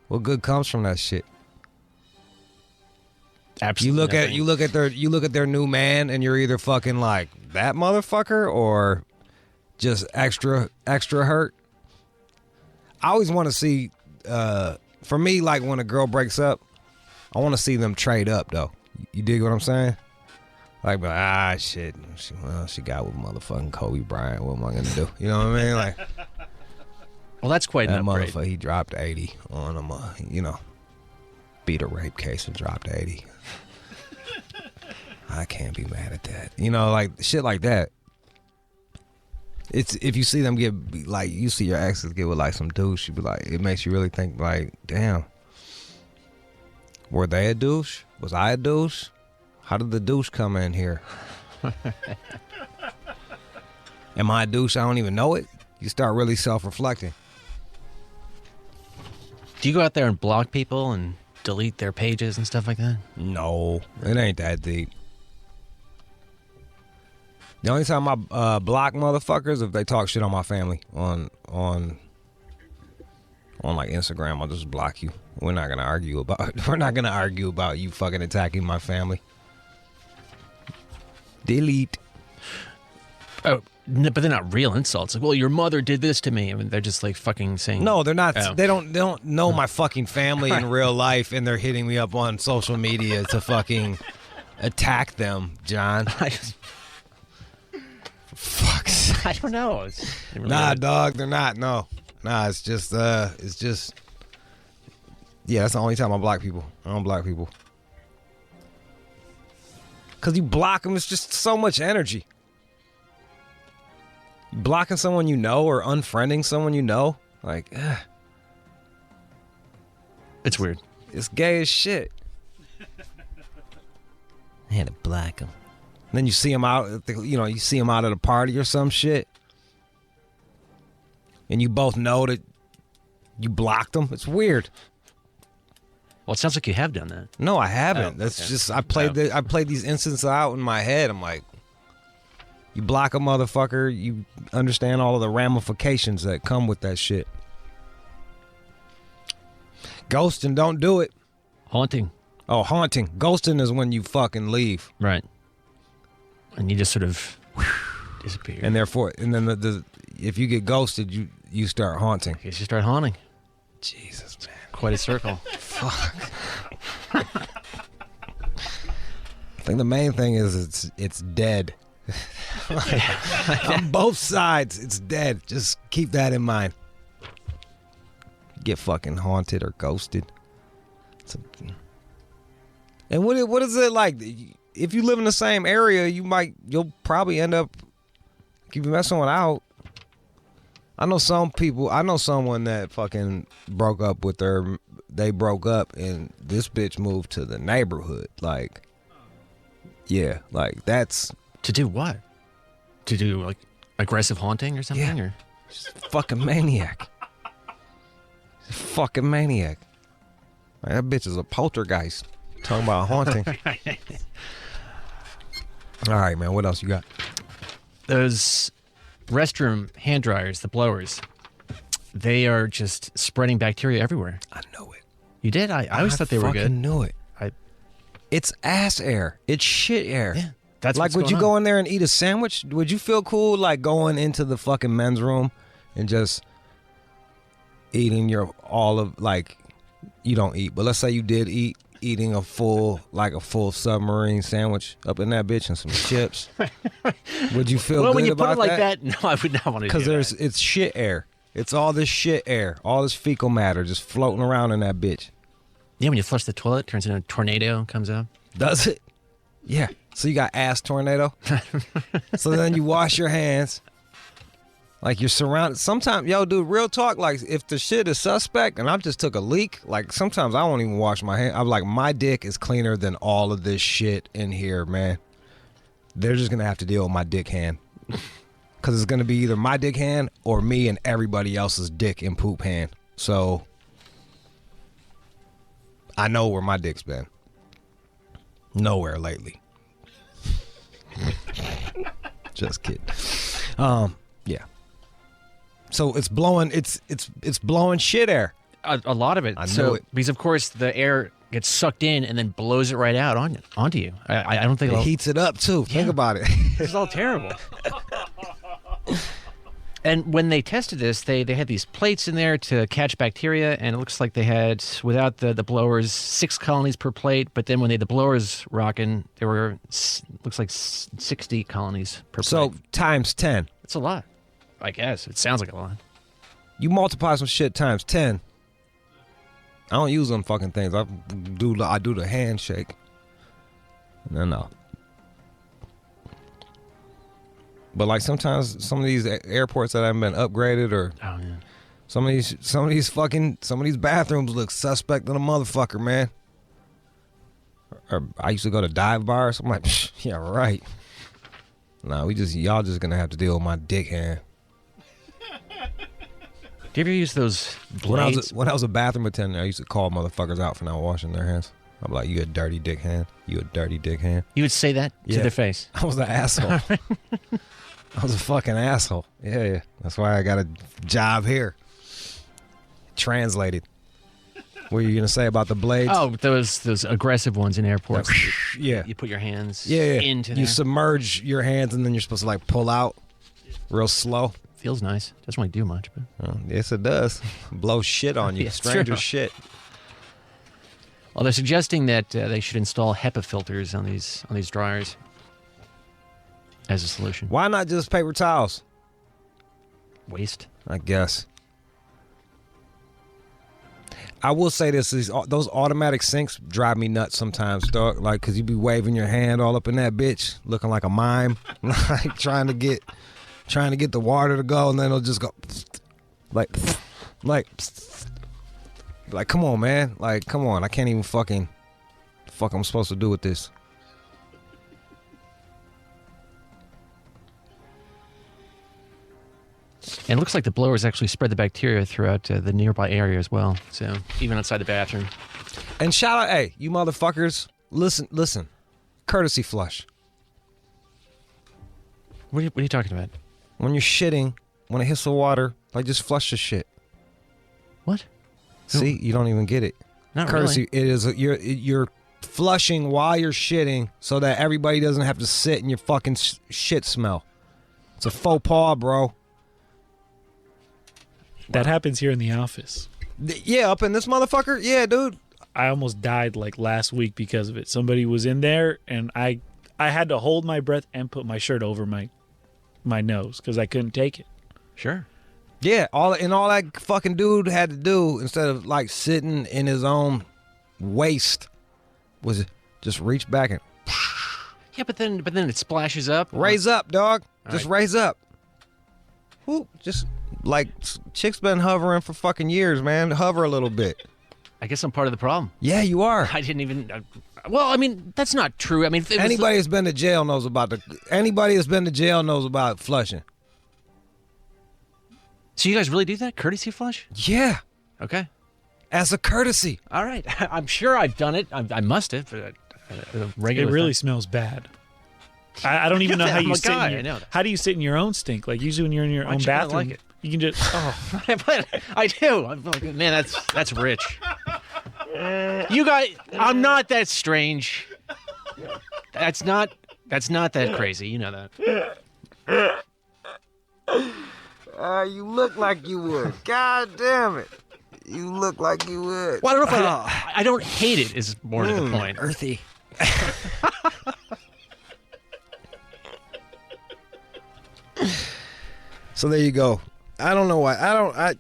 What good comes from that shit? Absolutely. You look at their new man, and you're either fucking like that motherfucker or just extra hurt. I always want to see, for me, like when a girl breaks up, I want to see them trade up though. You dig what I'm saying? Like, but shit, she got with motherfucking Kobe Bryant. What am I gonna do? You know what I mean? Like, well, that's quite that an upgrade. motherfucker. He dropped 80 on him. Beat a rape case and dropped 80. I can't be mad at that. Like shit like that. It's if you see them get like you see your exes get with like some douche, you be like, it makes you really think like, damn, were they a douche? Was I a douche? How did the douche come in here? Am I a douche? I don't even know it. You start really self-reflecting. Do you go out there and block people and delete their pages and stuff like that? No, it ain't that deep. The only time I block motherfuckers if they talk shit on my family on like Instagram. I'll just block you. We're not gonna argue about you fucking attacking my family. Delete. Oh, but they're not real insults. Like, well, your mother did this to me. I mean, they're just like fucking saying. No, they're not. Oh. They don't know my fucking family in real life, and they're hitting me up on social media to fucking attack them, John. Fuck. I don't know. Nah, dog, they're not. No, nah. It's just. Yeah, that's the only time I block people. I don't block people. Cause you block them, it's just so much energy. Blocking someone you know or unfriending someone you know, like, it's weird. It's gay as shit. I had to block them. Then you see them out, you see them out at a party or some shit, and you both know that you blocked them. It's weird. Well, it sounds like you have done that. No, I haven't. That's just I played these instances out in my head. I'm like, You block a motherfucker, you understand all of the ramifications that come with that shit. Ghosting, don't do it. Haunting. Oh, haunting. Ghosting is when you fucking leave. Right. And you just sort of disappear. And therefore, and then if you get ghosted, you start haunting. You start haunting. Jesus, man. Quite a circle. Fuck. I think the main thing is it's dead. On both sides, it's dead. Just keep that in mind. Get fucking haunted or ghosted. And what is it like? If you live in the same area, you'll probably end up keep messing one out. I know someone that fucking broke up with her. They broke up and this bitch moved to the neighborhood. Like, yeah, like that's to do what? To do like aggressive haunting or something? Yeah. Or she's a fucking maniac. She's a fucking maniac. Like, that bitch is a poltergeist. Talking about haunting. All right, man. What else you got? Those restroom hand dryers, the blowers, they are just spreading bacteria everywhere. I know it. You did? I always thought they were good. I knew it. It's ass air. It's shit air. Yeah. That's like, would you go in there and eat a sandwich? Would you feel cool like going into the fucking men's room and just eating like, you don't eat, but let's say you did eating a full submarine sandwich up in that bitch and some chips. Would you feel good when you about put it like that? No, I would not want to do that. Because it's shit air. It's all this shit air, all this fecal matter just floating around in that bitch. Yeah, when you flush the toilet, it turns into a tornado and comes out. Does it? Yeah. So you got ass tornado. So then you wash your hands. Like you're surrounded. Sometimes, yo, dude, real talk. Like if the shit is suspect and I just took a leak, like sometimes I won't even wash my hands. I'm like, my dick is cleaner than all of this shit in here, man. They're just gonna have to deal with my dick hand. Cause it's gonna be either my dick hand or me and everybody else's dick and poop hand. So I know where my dick's been. Nowhere lately. Just kidding. Yeah. So it's blowing. It's blowing shit air. A lot of it. I know it. Because of course the air gets sucked in and then blows it right out onto you. I don't think it heats it up too. Think about it. It's all terrible. And when they tested this, they had these plates in there to catch bacteria, and it looks like they had, without the blowers, 6 colonies per plate. But then when they had the blowers rocking, there were, looks like 60 colonies per plate. So times 10. That's a lot, I guess. It sounds like a lot. You multiply some shit times 10. I don't use them fucking things. I do the handshake. No. But like sometimes some of these airports that haven't been upgraded or some of these bathrooms look suspect than a motherfucker, man. Or I used to go to dive bars. I'm like, yeah, right. Nah, y'all just gonna have to deal with my dick hand. Do you ever use those blades? When I was a bathroom attendant, I used to call motherfuckers out for not washing their hands. I'm like, you a dirty dick hand. You a dirty dick hand. You would say that to their face. I was an asshole. I was a fucking asshole. Yeah. That's why I got a job here. Translated. What are you gonna say about the blades? Oh, those aggressive ones in airports. Yeah. You put your hands into there. You submerge your hands and then you're supposed to like pull out real slow. Feels nice. Doesn't really do much, but yes, it does. Blow shit on you. Yeah, Stranger true. shit. Well, they're suggesting that they should install HEPA filters on these dryers as a solution. Why not just paper towels? Waste, I guess. I will say this: those automatic sinks drive me nuts sometimes, dog. Like, cause you be waving your hand all up in that bitch, looking like a mime, like trying to get the water to go, and then it'll just go, like, come on, man, like, come on, I can't even fucking, fuck I'm supposed to do with this. And it looks like the blowers actually spread the bacteria throughout the nearby area as well. So even outside the bathroom. And shout out, hey, you motherfuckers, listen, courtesy flush. What are you talking about? When you're shitting, when it hits the water, like just flush the shit. What? See, you don't even get it. Not Courtesy, it is you're flushing while you're shitting so that everybody doesn't have to sit in your fucking shit smell. It's a faux pas, bro. That happens here in the office. Yeah, up in this motherfucker? Yeah, dude. I almost died like last week because of it. Somebody was in there and I had to hold my breath and put my shirt over my nose because I couldn't take it. Sure. Yeah, all that fucking dude had to do instead of like sitting in his own waste was just reach back and Yeah, but then it splashes up. Raise up, dog. All Just right. raise up. Whoop, just like chicks been hovering for fucking years, man. Hover a little bit. I guess I'm part of the problem. Yeah, you are. I didn't even. Well, I mean, that's not true. I mean, if it was- Anybody that's been to jail knows about Anybody that's been to jail knows about flushing. So you guys really do that? Courtesy flush? Yeah. Okay. As a courtesy. All right. I'm sure I've done it. I must have. But a regular It really thing. smells bad. I don't even know how I'm you a sit. guy, In I know your, that. how do you sit in your own stink? Like usually when you're in your Why own don't you kinda bathroom, like it? you can just. Oh, But I do. I'm like, man, that's rich. You guys, I'm not that strange. That's not that crazy. You know that. You look like you would. God damn it. You look like you would. Well, I don't know if I don't hate it. Is more to the point. Earthy. So there you go. I don't know why. I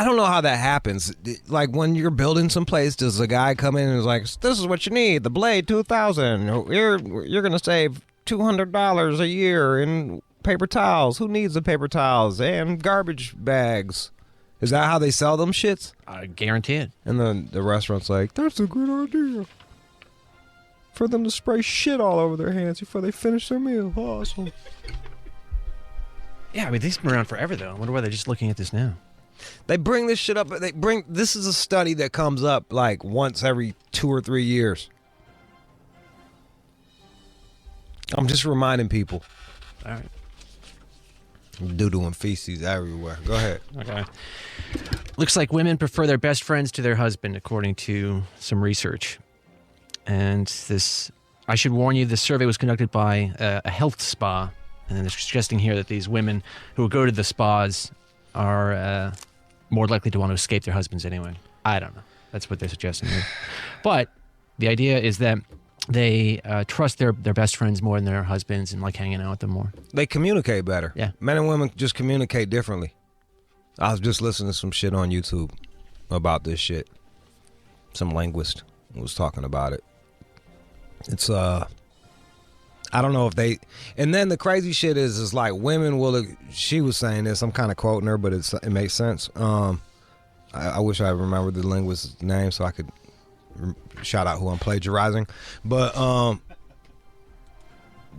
don't know how that happens. Like when you're building someplace, does a guy come in and is like, "This is what you need, the Blade 2000. You're gonna save $200 a year in paper towels. Who needs the paper towels and garbage bags?" Is that how they sell them shits? I guarantee it. And then the restaurant's like, "That's a good idea for them to spray shit all over their hands before they finish their meal. Awesome." Yeah, I mean, these have been around forever, though. I wonder why they're just looking at this now. They bring this shit up. This is a study that comes up like once every 2 or 3 years. I'm just reminding people. All right. Doo-doo and feces everywhere. Go ahead. Okay. Looks like women prefer their best friends to their husband, according to some research. And this, I should warn you, this survey was conducted by a health spa. And they're suggesting here that these women who go to the spas are more likely to want to escape their husbands anyway. I don't know. That's what they're suggesting here. But the idea is that they trust their best friends more than their husbands and like hanging out with them more. They communicate better. Yeah. Men and women just communicate differently. I was just listening to some shit on YouTube about this shit. Some linguist was talking about it. It's I don't know if they, and then the crazy shit is like women will, she was saying this, I'm kind of quoting her, but it makes sense. I wish I remembered the linguist's name so I could shout out who I'm plagiarizing. But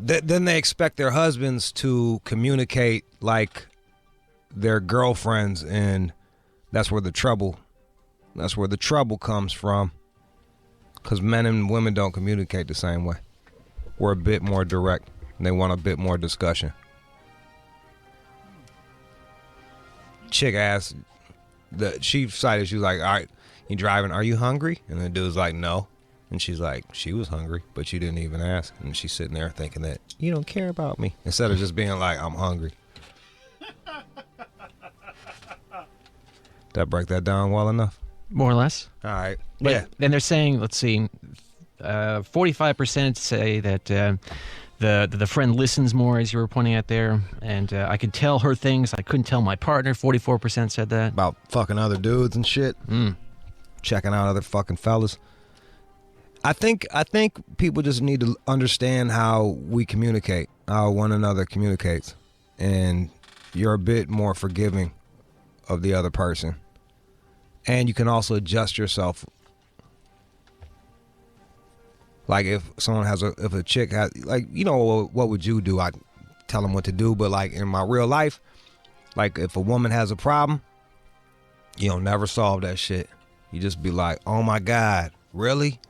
then they expect their husbands to communicate like their girlfriends, and that's where the trouble comes from, because men and women don't communicate the same way. We're a bit more direct, and they want a bit more discussion. Chick asked, she cited, she was like, "All right, you driving, are you hungry?" And the dude's like, "No." And she's like, she was hungry, but she didn't even ask. And she's sitting there thinking that you don't care about me, instead of just being like, "I'm hungry." Did I break that down well enough? More or less. All right. But Yeah. then they're saying, let's see, 45% say that the friend listens more, as you were pointing out there, and I could tell her things I couldn't tell my partner. 44% said that. About fucking other dudes and shit. Checking out other fucking fellas. I think people just need to understand how we communicate, how one another communicates, and you're a bit more forgiving of the other person, and you can also adjust yourself. Like if a chick has, like, you know, what would you do? I'd tell them what to do. But like in my real life, like if a woman has a problem, you don't never solve that shit. You just be like, "Oh my God, really?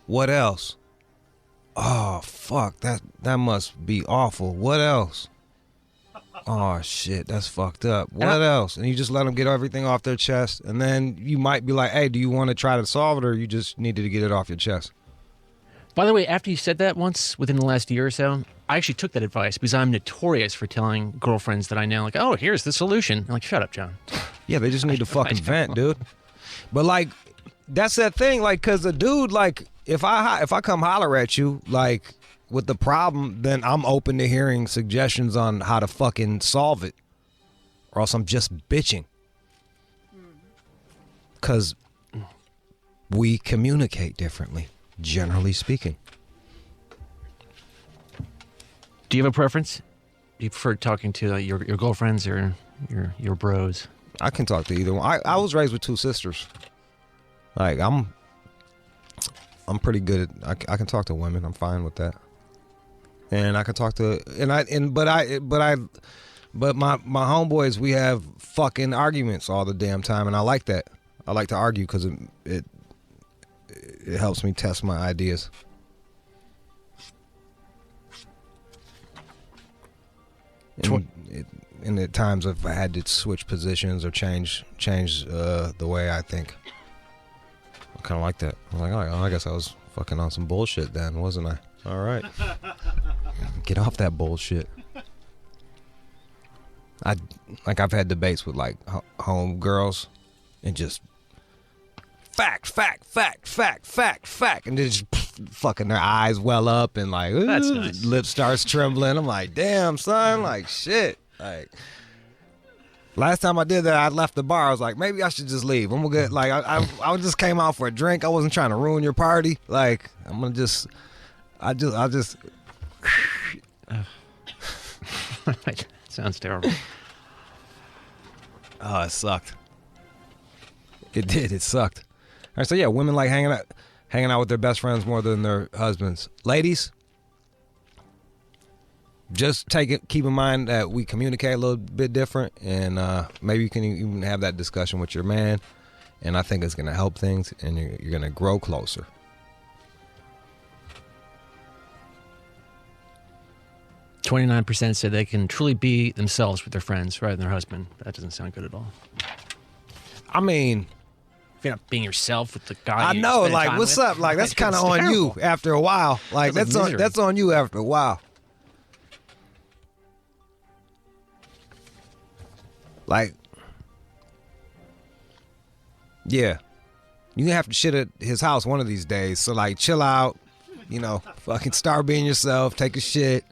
What else?" Oh, fuck. That must be awful. What else? Oh, shit. That's fucked up. What else? And you just let them get everything off their chest. And then you might be like, hey, do you want to try to solve it, or you just needed to get it off your chest? By the way, after you said that once within the last year or so, I actually took that advice because I'm notorious for telling girlfriends that I know, like, oh, here's the solution. I'm like, shut up, John. Yeah, they just need to fucking vent, dude. But, like, that's that thing, like, because a dude, like, if I come holler at you, like, with the problem, then I'm open to hearing suggestions on how to fucking solve it. Or else I'm just bitching. Because we communicate differently, generally speaking. Do you have a preference? Do you prefer talking to your girlfriends or your bros? I can talk to either one. I was raised with two sisters. Like, I'm pretty good at, I can talk to women. I'm fine with that. And I can talk to, but my homeboys, we have fucking arguments all the damn time, and I like that. I like to argue because it helps me test my ideas. And at times I've had to switch positions or change the way I think. I kind of like that. I'm like, oh, I guess I was fucking on some bullshit then, wasn't I? All right. Get off that bullshit. I've had debates with like home girls and just fact, and then just fucking their eyes well up and like, ooh, that's nice. Lip starts trembling. I'm like, damn, son, like shit. Like, last time I did that, I left the bar. I was like, maybe I should just leave. I'm gonna get like, I just came out for a drink. I wasn't trying to ruin your party. Like, I'm gonna just, I just. Sounds terrible. Oh, it sucked. It did. It sucked. All right, so yeah, women like hanging out with their best friends more than their husbands. Ladies, just keep in mind that we communicate a little bit different, and maybe you can even have that discussion with your man, and I think it's going to help things, and you're going to grow closer. %29 said they can truly be themselves with their friends rather than their husband. That doesn't sound good at all. I mean, if you're not being yourself with the guy, I know, like, what's up? Like, that's kind of on you after a while. Like, that's on you after a while. Like, yeah, you have to shit at his house one of these days. So, like, chill out, fucking start being yourself, take a shit.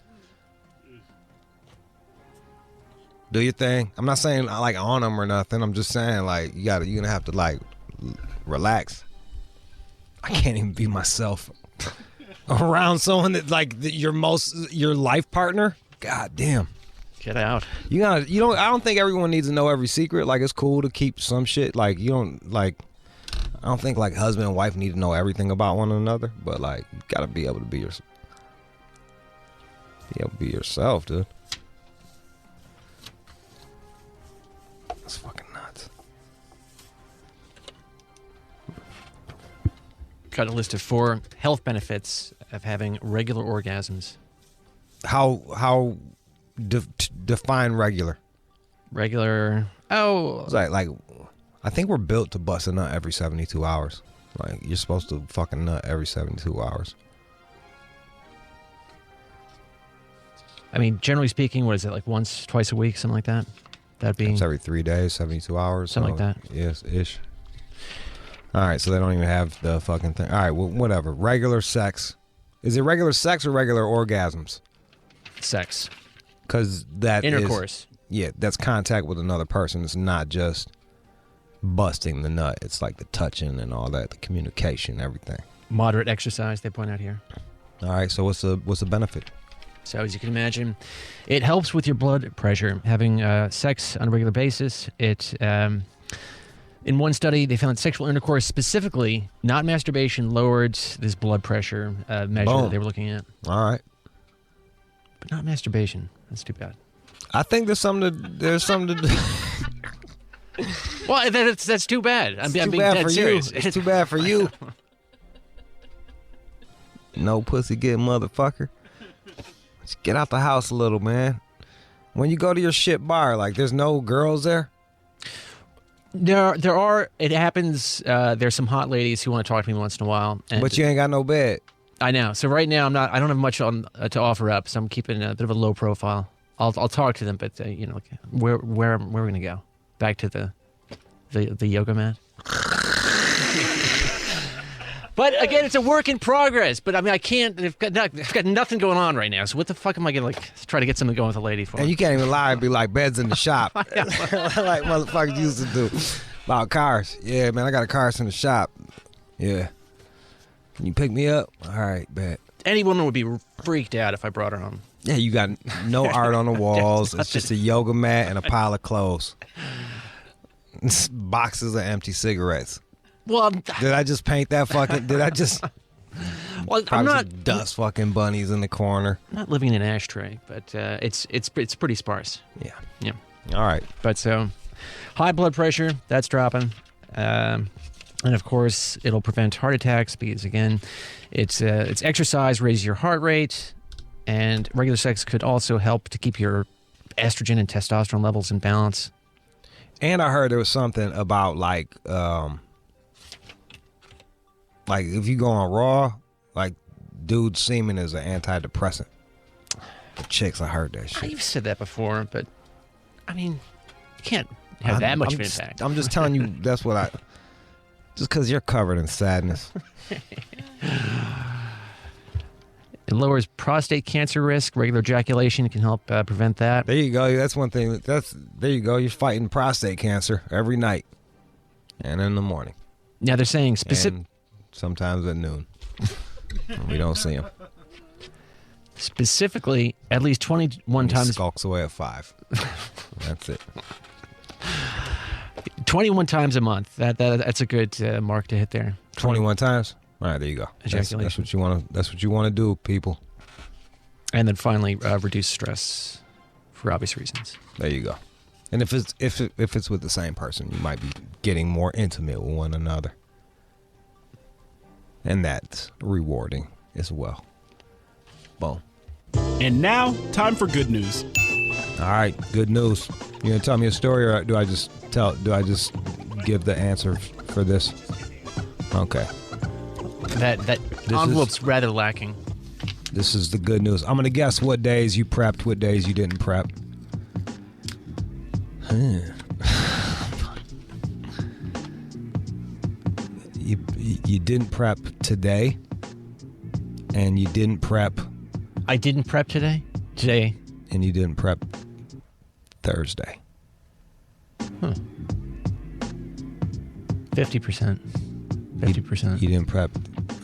Do your thing. I'm not saying I like on them or nothing. I'm just saying, like, you're gonna have to, like, relax. I can't even be myself around someone that, like, your life partner. God damn. Get out. I don't think everyone needs to know every secret. Like, it's cool to keep some shit. Like, I don't think, like, husband and wife need to know everything about one another. But, like, you gotta be able to be yourself, dude. That's fucking nuts. Got a list of 4 health benefits of having regular orgasms. How define regular? Regular. Oh, it's like I think we're built to bust a nut every 72 hours. Like, you're supposed to fucking nut every 72 hours. I mean, generally speaking, what is it, like once, twice a week, something like that? That'd be it's every 3 days, 72 hours. Something like that. Yes, ish. All right, so they don't even have the fucking thing. All right, well, whatever. Regular sex. Is it regular sex or regular orgasms? Sex. Because that intercourse. That's contact with another person. It's not just busting the nut. It's like the touching and all that, the communication, everything. Moderate exercise, they point out here. All right, so what's the benefit? So as you can imagine, it helps with your blood pressure. Having sex on a regular basis, in one study, they found sexual intercourse specifically, not masturbation, lowered this blood pressure measure that they were looking at. All right. But not masturbation. That's too bad. I think there's something to do. Well, that's too bad. I'm being bad dead for serious. you. It's too bad for you. No pussy getting motherfucker. Just get out the house a little, man. When you go to your shit bar, like, there's no girls there? There are. It happens. There's some hot ladies who want to talk to me once in a while. But you ain't got no bed. I know. So right now, I don't have much on to offer up, so I'm keeping a bit of a low profile. I'll talk to them, but you know, where are we gonna go? Back to the yoga mat. But again, it's a work in progress. But I mean, I can't. I've got nothing going on right now. So what the fuck am I gonna try to get something going with a lady for? And you can't even lie and be like beds in the shop, like motherfuckers used to do about cars. Yeah, man, I got a car in the shop. Yeah, can you pick me up? All right, bet. Any woman would be freaked out if I brought her home. Yeah, you got no art on the walls. It's just a yoga mat and a pile of clothes. Boxes of empty cigarettes. Well, did I just paint that fucking? Did I just? Well, I'm not dust fucking bunnies in the corner. I'm not living in an ashtray, but it's pretty sparse. Yeah. All right. But so, high blood pressure, that's dropping, and of course it'll prevent heart attacks because again, it's exercise raises your heart rate, and regular sex could also help to keep your estrogen and testosterone levels in balance. And I heard there was something about like if you go on Raw, like dude semen is an antidepressant. For chicks, I heard that shit. You've said that before, but I mean, you can't have that much of an impact. I'm just telling you, that's what just because you're covered in sadness. It lowers prostate cancer risk. Regular ejaculation can help prevent that. There you go. That's one thing. There you go. You're fighting prostate cancer every night and in the morning. Yeah, they're saying specific. Sometimes at noon. We don't see him. Specifically, at least 21 times. He skulks away at 5. That's it. 21 times a month. That's a good mark to hit there. 21 times. All right, there you go. That's what you want to. That's what you want to do, people. And then finally, reduce stress for obvious reasons. There you go. And if it's with the same person, you might be getting more intimate with one another. And that's rewarding as well. Boom. And now, time for good news. All right, good news. You gonna tell me a story, or do I just give the answer for this? Okay. That envelope's rather lacking. This is the good news. I'm gonna guess what days you prepped, what days you didn't prep. You didn't prep today, and you didn't prep. I didn't prep today. And you didn't prep Thursday. 50%. 50%. You didn't prep.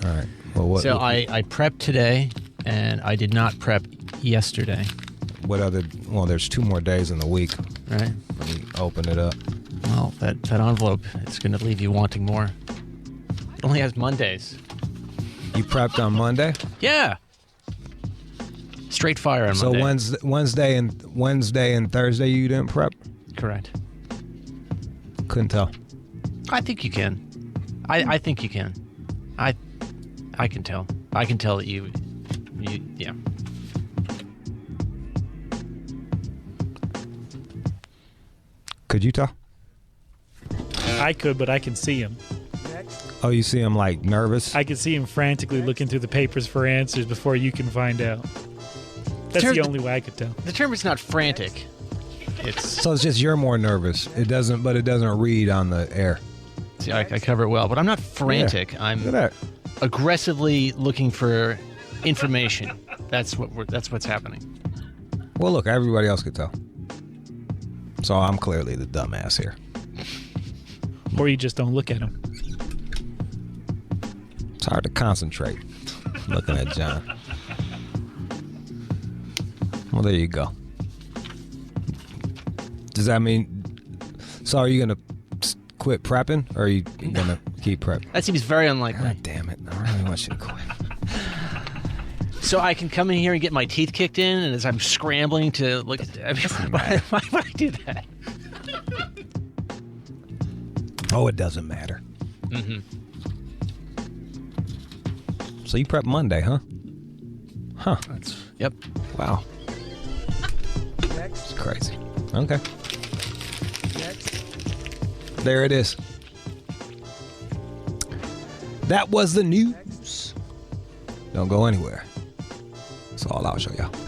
All right. Well, what? So I prepped today, and I did not prep yesterday. What other? Well, there's 2 more days in the week. Right. Let me open it up. Well, that envelope is going to leave you wanting more. It only has Mondays. You prepped on Monday? Yeah. Straight fire on Monday. So Wednesday and Thursday you didn't prep? Correct. Couldn't tell. I think you can. I think you can. I can tell. I can tell that you yeah. Could you tell? I could, but I can see him. Oh, you see him like nervous? I can see him frantically looking through the papers for answers before you can find out. That's the only way I could tell. The term is not frantic. So it's just you're more nervous. It doesn't read on the air. See, I cover it well, but I'm not frantic. Yeah. I'm aggressively looking for information. That's what's happening. Well, look, everybody else could tell. So I'm clearly the dumbass here. Or you just don't look at him. It's hard to concentrate looking at John. Well, there you go. Does that mean... So are you going to quit prepping, or are you going to keep prepping? That seems very unlikely. God damn it. I really want you to quit. So I can come in here and get my teeth kicked in, and as I'm scrambling to look at... why would I do that? Oh, it doesn't matter. Mm-hmm. So you prep Monday, huh? Huh. Yep. Wow. It's crazy. Okay. There it is. That was the news. Don't go anywhere. That's all I'll show y'all.